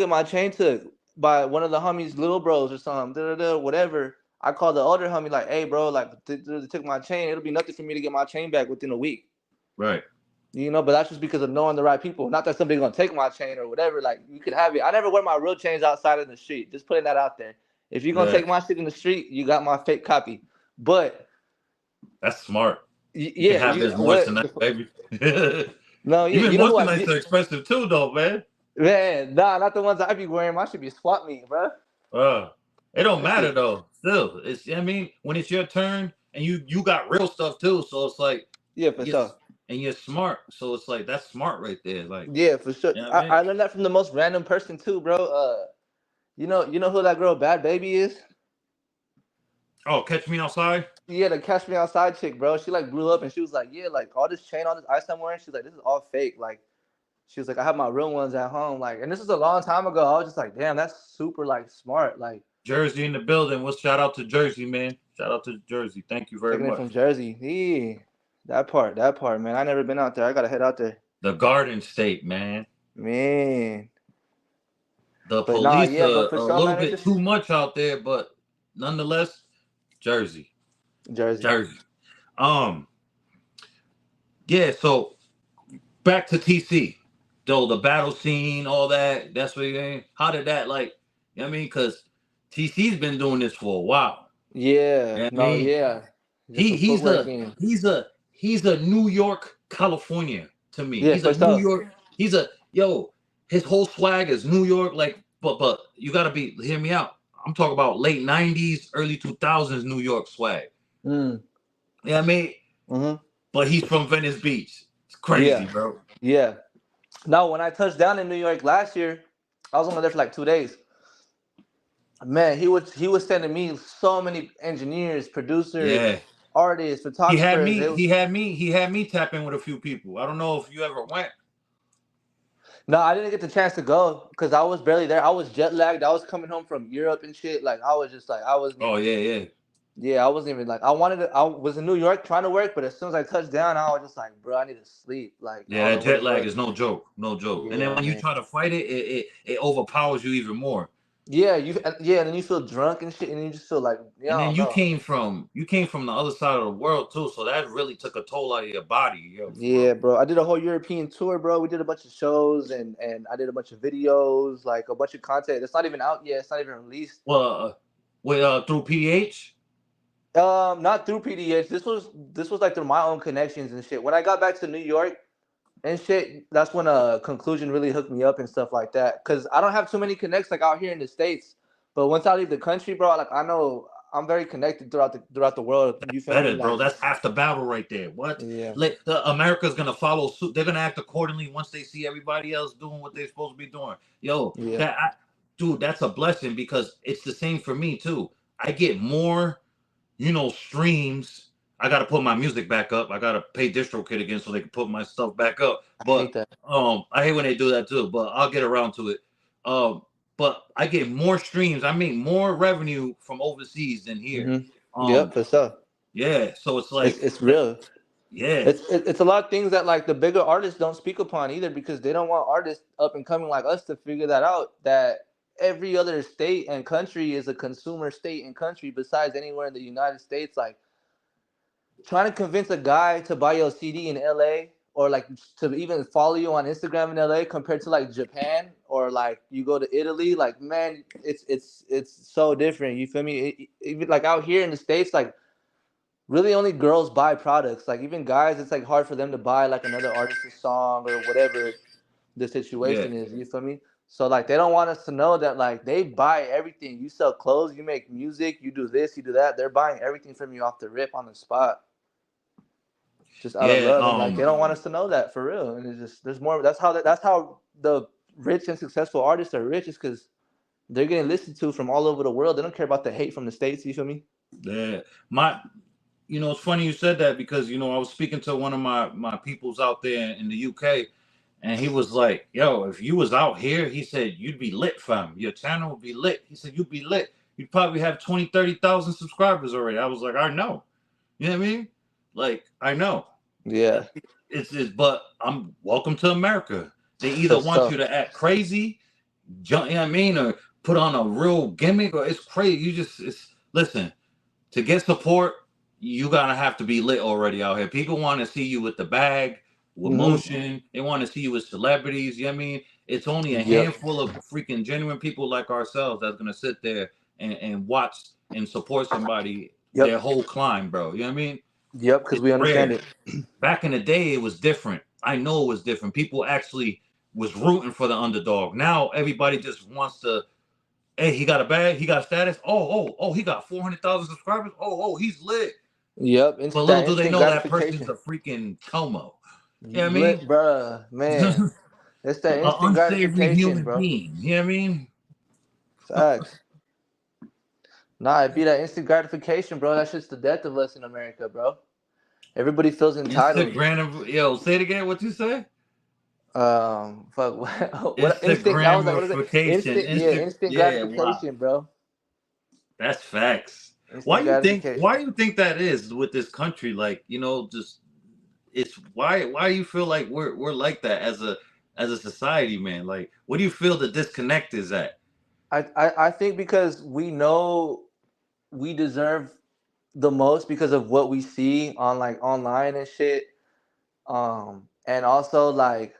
my chain took by one of the homies, little bros or something. Whatever. I call the older homie like, hey, bro, like they took my chain. It'll be nothing for me to get my chain back within a week. Right. You know, but that's just because of knowing the right people. Not that somebody's gonna take my chain or whatever. Like you can have it. I never wear my real chains outside in the street. Just putting that out there. If you're gonna Yeah. take my shit in the street, you got my fake copy. But That's smart. You can yeah, have you this what? moissanite, baby. No, yeah, Even you know who moistenites are expensive too, though, man. man, nah, not the ones I be wearing. My should be swap meet, bro. Uh, it don't That matter shit. though. Still, I mean, when it's your turn and you got real stuff too, so it's like Yeah, for yes, sure. and you're smart, so it's like that's smart right there. Like, Yeah, for sure. you know what I I mean? learned that from the most random person too, bro. You know who that girl Bad Baby is? Oh, catch me outside. Yeah, the Catch Me Outside chick, bro. She like blew up and she was like, yeah, like all this chain, all this ice I'm wearing. She's like, this is all fake. Like, she was like, I have my real ones at home. Like, and this is a long time ago. I was just like, damn, that's super like smart. Like, Jersey in the building. Well, shout out to Jersey, man. Shout out to Jersey. Thank you very taking it much. from Jersey. Yeah, that part, man. I never been out there. I gotta head out there, The Garden State, man. man. The But nah, police yeah, are but for a sure, little man. It's bit just too much out there, but nonetheless, Jersey, Jersey. Jersey. Um, yeah. So back to TC, though the battle scene, all that. That's what you mean. How did that like? You know what I mean? Because TC's been doing this for a while. You Yeah, know what I no, mean? yeah. Just He some he's footwork a in. he's a he's a New York, California to me. Yeah, He's a for New sure. York. His whole swag is New York. Like, but you gotta hear me out. I'm talking about late 90s, early 2000s New York swag. Mm. You know what I mean? Mm-hmm. But he's from Venice Beach. It's Yeah. crazy, bro. Yeah. No, when I touched down in New York last year, I was only there for like 2 days. Man, he was sending me so many engineers, producers, Yeah. artists, He had photographers. me, It was, he had me, he had me tap in with a few people. I don't know if you ever went. no, I didn't get the chance to go because I was barely there. I was jet lagged. I was coming home from Europe and shit. Like I was just like I wasn't Oh even. yeah, yeah. Yeah, I wasn't even like I wanted to. I was in New York trying to work, but as soon as I touched down, I was just like, bro, I need to sleep. Like I Yeah, don't that know what jet it lag was. is no joke. No joke. And then Yeah, when you man. try to fight it, it overpowers you even more. Yeah, and then you feel drunk and shit, and you just feel like, yeah, And I then don't know. you came from the other side of the world too, so that really took a toll out of your body, yo, for Yeah, real. bro. I did a whole European tour, bro. We did a bunch of shows and I did a bunch of videos, like a bunch of content. It's not even out yet. It's not even released. Well, with through PDH. Not through PDH. This was like through my own connections and shit. When I got back to New York and shit, that's when Conclusion really hooked me up and stuff like that. Cause I don't have too many connects like out here in the States. But once I leave the country, bro, like I know I'm very connected throughout the world. You feel me? Better, bro. Like That's half the battle right there. What? yeah, Like America's gonna follow suit. They're gonna act accordingly once they see everybody else doing what they're supposed to be doing. Yo, yeah. dude, that's a blessing because it's the same for me too. I get more, streams. I gotta put my music back up. I gotta pay DistroKid again so they can put my stuff back up. I hate But that. I hate when they do that too. But I'll get around to it. Um, but I get more streams. I make more revenue from overseas than here. Yep, Um, for sure. yeah, so it's It's like, it's real. yeah, It's a lot of things that like the bigger artists don't speak upon either because they don't want artists up and coming like us to figure that out. That every other state and country is a consumer state and country besides anywhere in the United States. Like trying to convince a guy to buy your CD in LA or like to even follow you on Instagram in LA compared to like Japan or like you go to Italy, like man, it's so different. You feel me? Even like out here in the States, like really only girls buy products. Like even guys, it's like hard for them to buy like another artist's song or whatever the yeah, situation is. You feel me? So like they don't want us to know that like they buy everything. You sell clothes, you make music, you do this, you do that. They're buying everything from you off the rip on the spot, just out of yeah. love. And like they don't want us to know that for real. And it's just there's more. That's how the rich and successful artists are rich, is because they're getting listened to from all over the world. They don't care about the hate from the States. You feel me? Yeah. It's funny you said that because I was speaking to one of my peoples out there in the UK, and he was like, "Yo, if you was out here, he said you'd be lit, fam. Your channel would be lit." He said you'd be lit. You'd probably have 20, 30,000 subscribers already. I was like, I know. You know what I mean? Like, I know. Yeah, But I'm welcome to America. They for either want sure. you to act crazy, you know what I mean, or put on a real gimmick, or it's crazy. Listen, to get support, you gotta have to be lit already out here. People want to see you with the bag, with Hmm. motion. They want to see you with celebrities. You know what I mean? It's only a Yep. handful of freaking genuine people like ourselves that's gonna sit there and watch and support somebody their Yep. whole climb, bro. You know what I mean? Yep. Because It's we understand rare. it. Back in the day, it was different. I know it was different. People actually was rooting for the underdog. Now everybody just wants to. Hey, he got a bag. He got status. Oh, he got 400,000 subscribers. Oh, he's lit. Yep. But little That do they instant know that person's gratification. a freaking Como. You know what I Lit, mean? bruh, man. It's that An instant unsavory gratification, human bro. being. You know what I mean? Facts. Nah, it be that instant gratification, bro. That's just the death of us in America, bro. Everybody feels Instant entitled. Yo, say it again. What you say? Fuck. What Instant instinct? I was like, what is it? gratification. Instant, yeah, instant Yeah, wow. gratification, bro. That's facts. Why Instant you think gratification. why you think that is with this country? Like, just it's why you feel like we're like that as a society, man? Like, what do you feel the disconnect is at? I think because we know we deserve the most because of what we see on like online and shit. And also like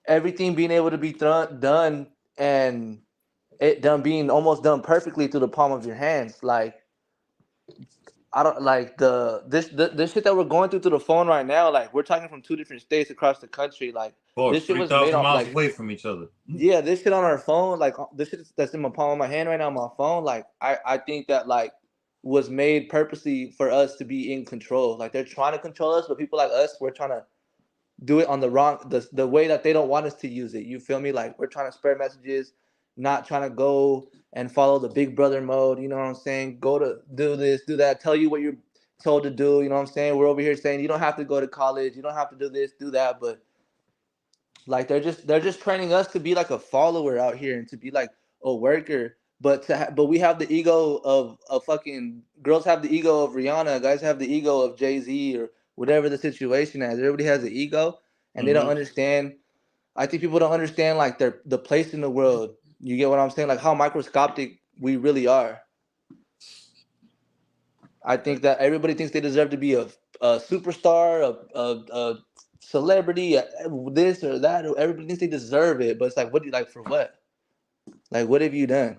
everything being able to be done and it done being almost done perfectly through the palm of your hands. Like I don't like this shit that we're going through the phone right now. Like we're talking from two different states across the country. Like Of course, this shit three was made thousand on miles like away from each other. yeah, this shit on our phone, like this shit that's in my palm of my hand right now on my phone. Like I think that like was made purposely for us to be in control. Like they're trying to control us, but people like us, we're trying to do it on the way that they don't want us to use it. You feel me? Like we're trying to spread messages, not trying to go and follow the big brother mode. You know what I'm saying? Go to do this, do that, tell you what you're told to do. You know what I'm saying? We're over here saying you don't have to go to college, you don't have to do this, do that, but like they're just training us to be like a follower out here and to be like a worker. But we have the ego of fucking girls have the ego of Rihanna, guys have the ego of Jay-Z or whatever the situation is. Everybody has an ego, and they don't understand. I think people don't understand like the place in the world. You get what I'm saying? Like how microscopic we really are. I think that everybody thinks they deserve to be a superstar, a celebrity, this or that. Everybody thinks they deserve it, but it's like, what do you like for what? Like, what have you done?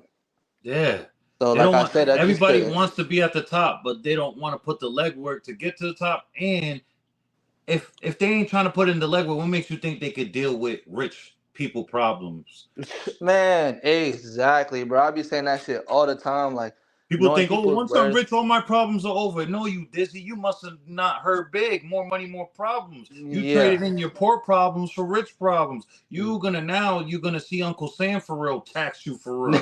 Yeah. So, They like don't I want said, that's just everybody wants to be at the top, but they don't want to put the legwork to get to the top. And if they ain't trying to put in the legwork, what makes you think they could deal with rich people problems? man, exactly, bro. I be saying that shit all the time, like People knowing think, oh, people's once I'm worth. rich, all my problems are over. No, you dizzy. You must have not heard big. More money, more problems. You Yeah. traded in your poor problems for rich problems. You're gonna see Uncle Sam for real tax you for real.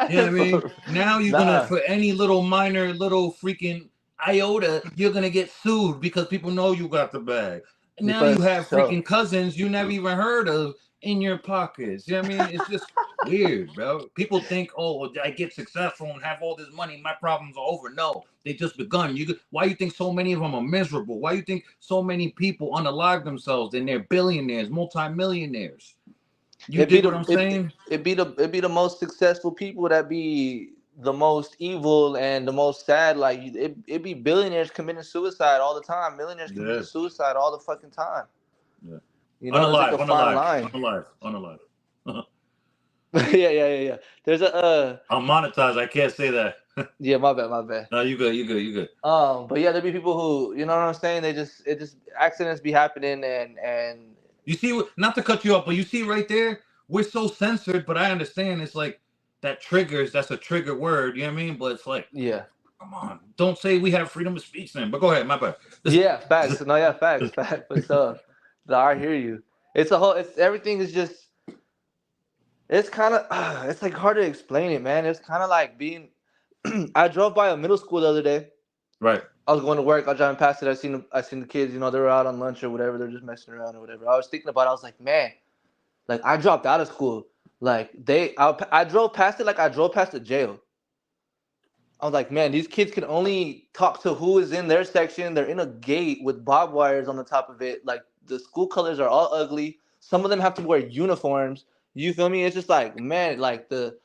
You know what I mean? Now you're gonna, Nah. for any little minor little freaking iota, you're gonna get sued because people know you got the bag. Now For you have sure. freaking cousins you never even heard of in your pockets. You know what I mean? It's just weird, bro. People think, oh, I get successful and have all this money, my problems are over. No, they just begun. Why you think so many of them are miserable? Why you think so many people unalive themselves and they're billionaires, multimillionaires? You It be dig what the I'm saying? it be the most successful people that be the most evil and the most sad. Like it be billionaires committing suicide all the time. Millionaires committing Yeah, suicide all the fucking time. yeah. You know, there's like Unalive, a fine unalive, line. unalive, unalive. Yeah. There's a I'm monetized. I can't say that. yeah, my bad. No, you good, you good, you good. But yeah, there be people who, you know what I'm saying? It just accidents be happening and You see, not to cut you off, but you see right there, we're so censored, but I understand it's like that triggers, that's a trigger word, you know what I mean? But it's like, yeah. come on, don't say we have freedom of speech then. But go ahead, my bad. Yeah, facts. No, yeah, facts. But no, I hear you. It's a whole. It's everything is just. It's kind of. It's like hard to explain it, man. It's kind of like being. I drove by a middle school the other day. Right. I was going to work. I was driving past it. I seen the kids. You know, they were out on lunch or whatever. They're just messing around or whatever. I was thinking about it. I was like, man, like I dropped out of school. Like I drove past it like I drove past the jail. I was like, man, these kids can only talk to who is in their section. They're in a gate with barbed wires on the top of it. Like the school colors are all ugly. Some of them have to wear uniforms. You feel me? It's just like, man, like the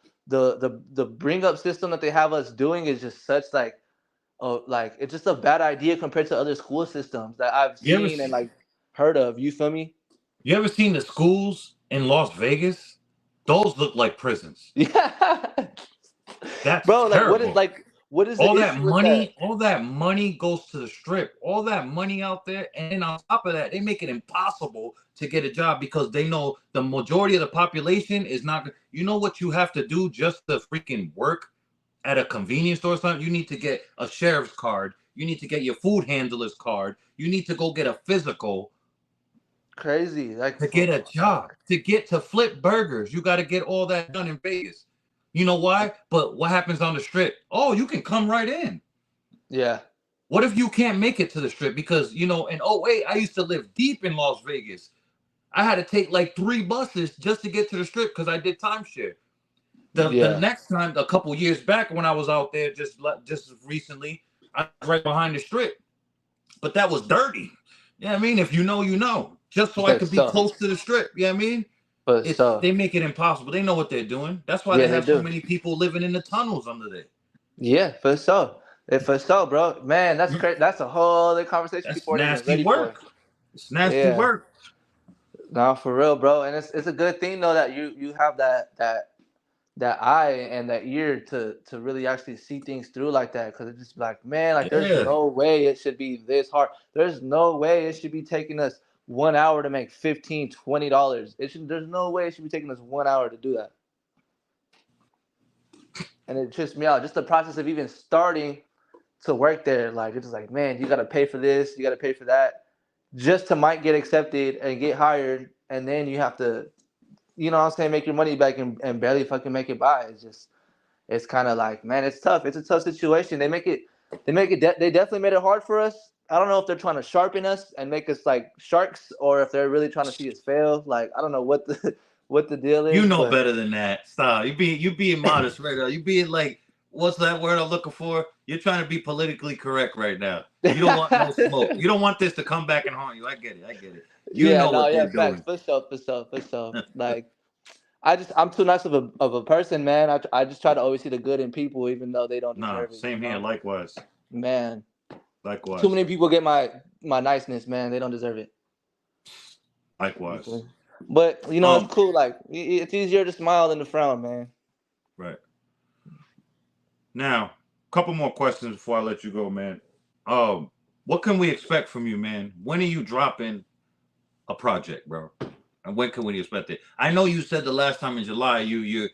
bring up system that they have us doing is just such like, oh, like it's just a bad idea compared to other school systems that I've You ever seen and like heard of. You feel me? you ever seen the schools in Las Vegas? Those look like prisons. Yeah, That's bro. terrible. What is the issue with that? All that money goes to the strip. All that money out there, and then on top of that, they make it impossible to get a job because they know the majority of the population is not. You know what you have to do just to freaking work at a convenience store or something? You need to get a sheriff's card. You need to get your food handler's card. You need to go get a physical Crazy, like to get a job, to get to flip burgers. You got to get all that done in Vegas. You know why? But what happens on the strip? Oh, you can come right in. yeah. What if you can't make it to the strip? Because, you know, in '08, I used to live deep in Las Vegas. I had to take like 3 buses just to get to the strip because I did timeshare. The Yeah. next time, a couple years back when I was out there just recently, I was right behind the strip. But that was dirty. You know what I mean? If you know, you know. Just so I But could be so, close to the strip. You know what I mean? but so, They make it impossible. They know what they're doing. That's why yeah, they they have so do. many people living in the tunnels under there. Yeah, for so. If for so, bro, man, that's crazy. That's a whole other conversation That's people aren't even nasty ready for. work. It's nasty Yeah, work. no, for real, bro. And it's a good thing though that you have that that eye and that ear to really actually see things through like that, because it's just like, man, like there's Yeah. no way it should be this hard. There's no way it should be taking us 1 hour to make $15-20. There's no way it should be taking us 1 hour to do that. And it trips me out. Just the process of even starting to work there, like it's just like, man, you gotta pay for this, you gotta pay for that, just to might get accepted and get hired, and then you have to, you know what I'm saying, make your money back and barely fucking make it by. It's just, it's kind of like, man, it's tough. It's a tough situation. They definitely made it hard for us. I don't know if they're trying to sharpen us and make us like sharks, or if they're really trying to see us fail. Like, I don't know what the what the deal You is, know but better than that. Stop. You being modest right now. You being like, what's that word I'm looking for? You're trying to be politically correct right now. You don't want no smoke. You don't want this to come back and haunt you. I get it. I get it. You yeah, know no, what yeah, they're facts, doing. for sure, for sure, for sure. Like, I'm too nice of a person, man. I just try to always see the good in people, even though they don't Nah, deserve it. same here. Likewise. Man, too Likewise. many people get my niceness, man. They don't deserve it. Likewise. But it's Um, cool. Like, it's easier to smile than to frown, man. right. Now, a couple more questions before I let you go, man. Um, what can we expect from you, man? When are you dropping a project, bro? And when can we expect it? I know you said the last time in July you're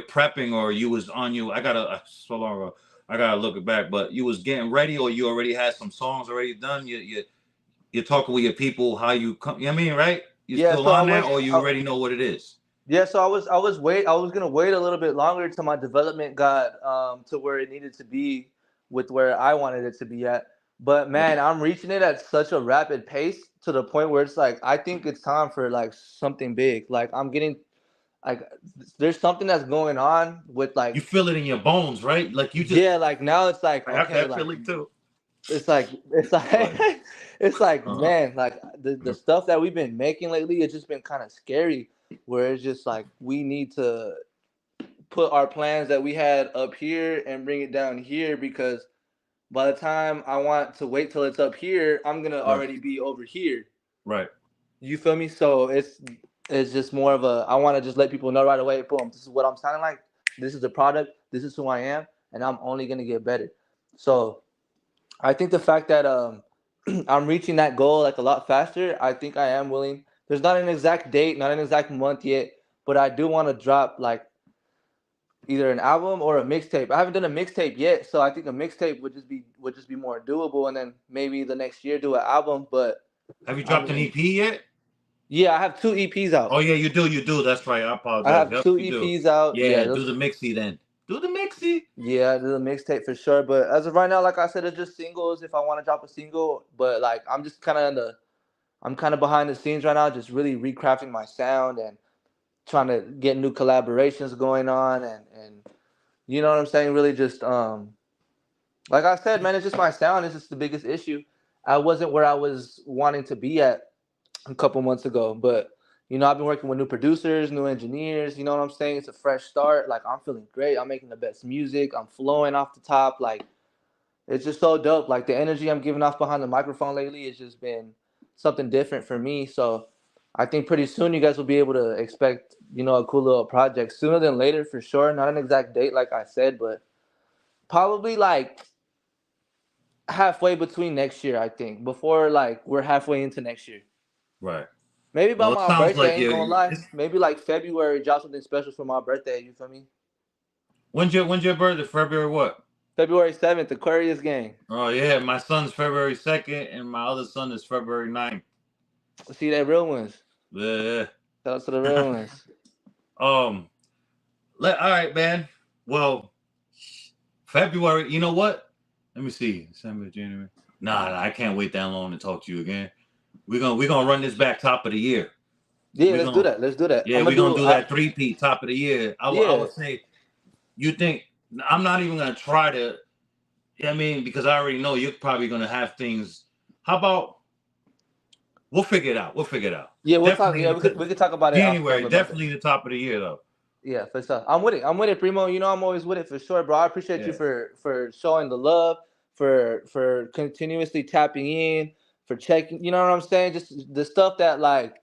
prepping, or you was on you. I gotta so long ago. I gotta look it back, but you was getting ready, or you already had some songs already done. You're talking with your people how you come. You know what I mean, right? You Yeah, still so I on that, was or you already know what it is? yeah, so I was gonna wait a little bit longer till my development got to where it needed to be with where I wanted it to be at. But Right. man, I'm reaching it at such a rapid pace to the point where it's like, I think it's time for like something big. Like, I'm getting like, there's something that's going on with You like, feel it in your bones, right? Like you just. yeah, like now it's like, I have okay, that like feeling too. it's like But it's like, uh, man, like the stuff that we've been making lately, it's just been kind of scary, where it's just like we need to put our plans that we had up here and bring it down here, because by the time I want to wait till it's up here, I'm gonna right, already be over here. right. You feel me? So it's just more of a, I want to just let people know right away, boom, this is what I'm sounding like. This is the product. This is who I am, and I'm only gonna get better. So I think the fact that I'm reaching that goal like a lot faster, I think I am willing. There's not an exact date, not an exact month yet, but I do want to drop like either an album or a mixtape. I haven't done a mixtape yet, so I think a mixtape would just be more doable, and then maybe the next year do an album. But Have you I dropped an mean, EP yet? yeah, I have two EPs Oh out. yeah, you do. You do. That's right. I I apologize. have Yep, two you do. EPs out. Yeah, Yeah, do those, the mixy then. Do the mixy. yeah, the mixtape for sure. But as of right now, like I said, it's just singles. If I want to drop a single, but like I'm just kind of in the I'm kind of behind the scenes right now, just really recrafting my sound and trying to get new collaborations going on, and you know what I'm saying. Really, just like I said, man, it's just my sound. It's just the biggest issue. I wasn't where I was wanting to be at a couple months ago, but I've been working with new producers, new engineers. You know what I'm saying? It's a fresh start. Like, I'm feeling great. I'm making the best music. I'm flowing off the top. Like, it's just so dope. Like, the energy I'm giving off behind the microphone lately has just been something different for me. So I think pretty soon you guys will be able to expect, a cool little project sooner than later for sure. Not an exact date, like I said, but probably like halfway between next year, I think. Before like we're halfway into next year. Right. Maybe by Well, it my sounds birthday, like ain't gonna you. lie. Maybe like February, drop something special for my birthday, you feel me? When's your birthday? February what? February 7th, Aquarius gang. Oh yeah, my son's February 2nd, and my other son is February 9th. See that real ones. Yeah. Shout out to the real ones. um. All right, man. Well, February. You know what? Let me see. December, January. Nah, I can't wait that long to talk to you again. We're gonna run this back top of the year. Yeah, We're let's do gonna that. Let's do that. Yeah, I'm we're gonna gonna do do that three-peat top of the year. I yeah. would say you think I'm not even gonna try to. I mean, because I already know you're probably gonna have things. How about we'll figure it out. We'll figure it out. Yeah, we'll talk. Definitely Yeah, we could talk about it off January. camera about that. Definitely the top of the year though. Yeah, for sure. I'm with it. I'm with it, Primo. I'm always with it for sure, bro. I appreciate you Yeah. for showing the love, for continuously tapping in, for checking. You know what I'm saying? Just the stuff that like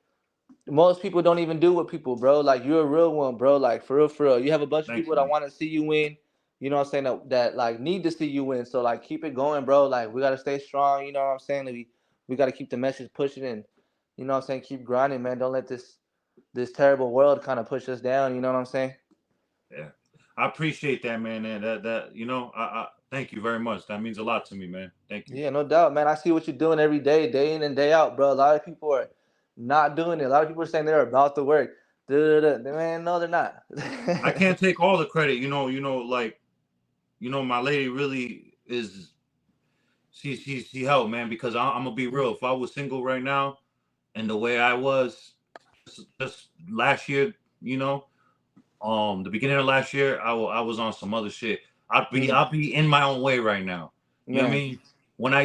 most people don't even do with people, bro. Like you're a real one, bro. Like for real, for real. You have a bunch of Thank people you, that man. want to see you win. You know what I'm saying? That like need to see you win. So like keep it going, bro. Like we gotta stay strong. You know what I'm saying? Like, we gotta keep the message pushing and you know what I'm saying. Keep grinding, man. Don't let this terrible world kind of push us down. You know what I'm saying? Yeah, I appreciate that, man. And that I thank you very much. That means a lot to me, man. Thank you. Yeah, no doubt, man. I see what you're doing every day, day in and day out, bro. A lot of people are not doing it. A lot of people are saying they're about to work. Duh. Man, no, they're not. I can't take all the credit. Like my lady really is. She helped, man. Because I'm gonna be real. If I was single right now, and the way I was just last year, you know, the beginning of last year, I was on some other shit. Mm, I'll be in my own way right now. You know what I man, mean?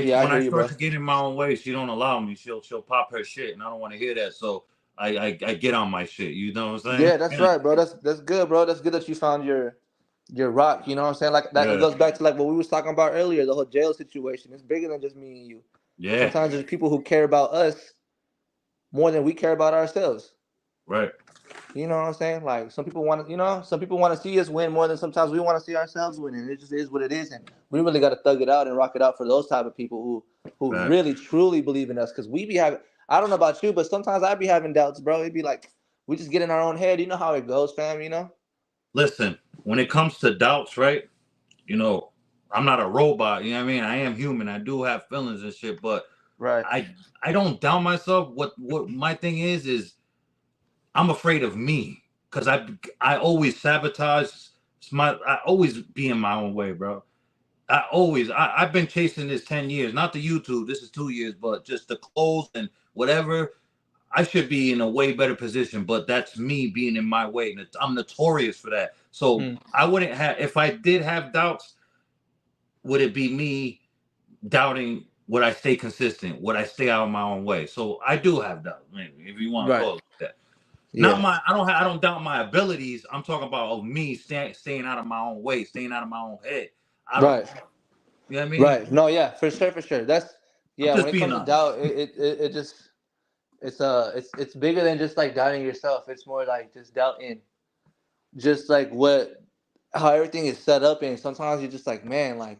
yeah, I When hear I you, start bro. to get in my own way, she don't allow me. She'll pop her shit, and I don't want to hear that. So I get on my shit. You know what I'm Yeah, that's saying? right, bro. That's good, bro. That's good that you found your rock. You know what I'm saying? Like that it Yeah, goes back to like what we was talking about earlier, the whole jail situation. It's bigger than just me and you. yeah, Sometimes there's people who care about us more than we care about ourselves. right. You know what I'm saying? Like some people want to, some people want to see us win more than sometimes we want to see ourselves win, and it just is what it is. And we really got to thug it out and rock it out for those type of people who Facts. really truly believe in us. Because we be having, I don't know about you, but sometimes I be having doubts, bro. It'd be like we just get in our own head. You know how it goes, fam. You know? Listen, when it comes to doubts, right? You know, I'm not a robot. You know what I mean? I am human. I do have feelings and shit, but Right. I I don't doubt myself. What my thing is I'm afraid of me because I always sabotage I always be in my own way, bro. I've been chasing this 10 years, not the YouTube. This is 2 years, but just the clothes and whatever. I should be in a way better position, but that's me being in my way. I'm notorious for that. So Mm. I wouldn't have, if I did have doubts, would it be me doubting would I stay consistent? Would I stay out of my own way? So I do have doubts, maybe, if you want to Right. call it that. Not Yeah. my, I don't doubt my abilities. I'm talking about of me staying out of my own way, staying out of my own head. I don't, Right. you know what I mean? Right. No. Yeah. For sure. For sure. That's I'm yeah. When just it being comes to honest. doubt, it just it's bigger than just like doubting yourself. It's more like just doubting just like what how everything is set up, and sometimes you're just like, man, like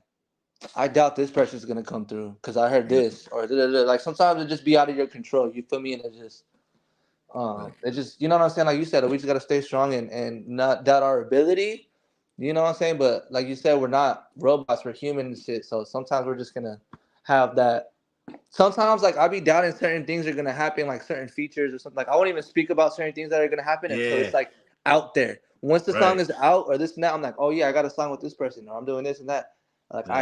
I doubt this person's gonna come through because I heard Yeah, this or da, da, da. Like sometimes it just be out of your control. You feel me? And right. it just you know what I'm saying. Like you said, we just gotta stay strong and not doubt our ability. You know what I'm saying? But like you said, we're not robots. We're human and shit. So sometimes we're just gonna have that. Sometimes like I be doubting certain things are gonna happen, like certain features or something. Like I won't even speak about certain things that are gonna happen until Yeah, it's like out there. Once the song right. is out or this and that, I'm like, oh yeah, I got a song with this person, or I'm doing this and that. Like Yeah,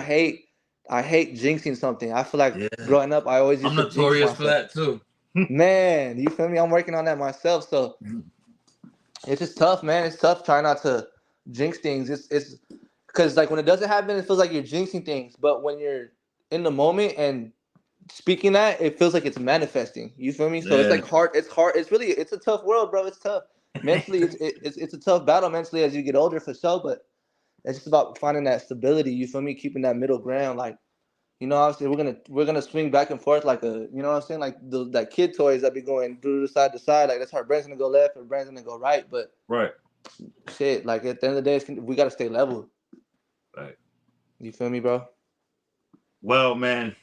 I hate jinxing something. I feel like yeah. growing up, I always I'm used to jinx notorious for myself. that too. Man, you feel me? I'm working on that myself. So it's just tough, man. It's tough trying not to jinx things. It's because like when it doesn't happen, it feels like you're jinxing things. But when you're in the moment and speaking that, it feels like it's manifesting. You feel me? So it's Yeah. like hard. It's hard. It's really it's a tough world, bro. It's tough mentally. It's a tough battle mentally as you get older for sure. But it's just about finding that stability. You feel me? Keeping that middle ground. Like obviously we're gonna swing back and forth like a what I'm saying, like the like kid toys that be going through the side to side. Like that's how Brand's gonna go left or Brand's gonna go right. But Right. shit, like at the end of the day, we gotta stay level. Right. You feel me, bro? Well, man,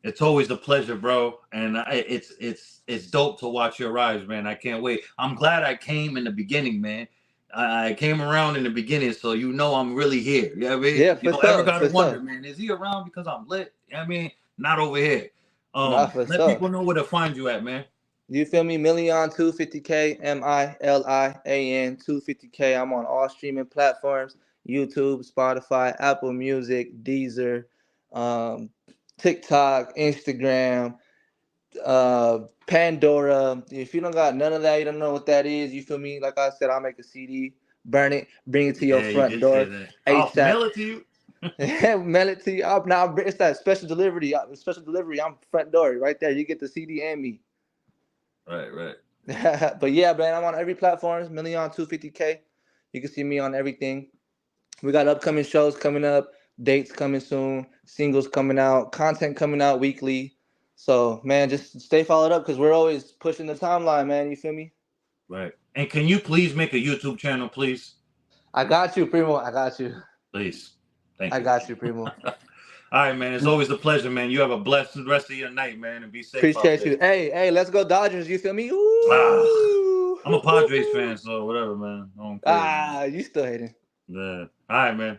it's always a pleasure, bro, and it's dope to watch your rise, man. I can't wait. I'm glad I came in the beginning, man. I came around in the beginning, so I'm really here. You know what I mean? Yeah, You for don't ever sure, gotta for wonder, sure. man, is he around because I'm lit? You know what I mean? Not over here. Nah, for Let sure. people know where to find you at, man. You feel me? Milian250k, Milian250k. I'm on all streaming platforms: YouTube, Spotify, Apple Music, Deezer, um, TikTok, Instagram, Pandora. If you don't got none of that, you don't know what that is. You feel me? Like I said, I'll make a CD, burn it, bring it to your Yeah, you front did say door that. I'll ASAP. mail it to you. Mail it to you. Now it's that special delivery. Special delivery. I'm front door right there. You get the CD and me. Right, right. But yeah, man, I'm on every platform. Milian250k. You can see me on everything. We got upcoming shows coming up, dates coming soon, singles coming out, content coming out weekly. So man, just stay followed up because we're always pushing the timeline, man. You feel me? Right. And can you please make a YouTube channel, please? I got you, Primo. I got you. Please. Thank I you. got you, Primo. All right, man. It's always a pleasure, man. You have a blessed rest of your night, man, and be safe out Appreciate there. you. Hey, let's go Dodgers. You feel me? I'm a Padres fan, so whatever, man. I don't care. You still hating. Yeah. All right, man.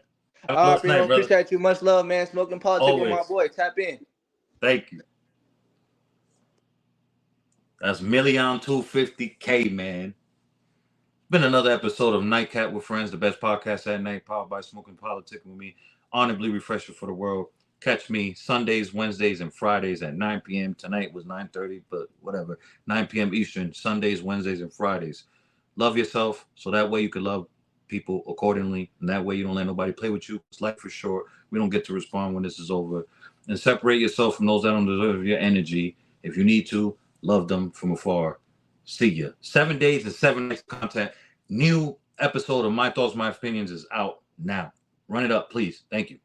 Have a All right, blessed Primo. night, brother. Appreciate you. Much love, man. Smoking Politic with my boy. Tap in. Thank you. That's Milian250k, man. Been another episode of Nightcap with Friends, the best podcast at night, powered by Smoking Politic with me. Honorably refresher for the world. Catch me Sundays, Wednesdays, and Fridays at 9 p.m. Tonight was 9:30, but whatever. 9 p.m. Eastern, Sundays, Wednesdays, and Fridays. Love yourself, so that way you can love people accordingly, and that way you don't let nobody play with you. It's life is short. We don't get to respond when this is over. And separate yourself from those that don't deserve your energy. If you need to, love them from afar. See ya. 7 days and 7 nights content. New episode of My Thoughts, My Opinions is out now. Run it up, please. Thank you.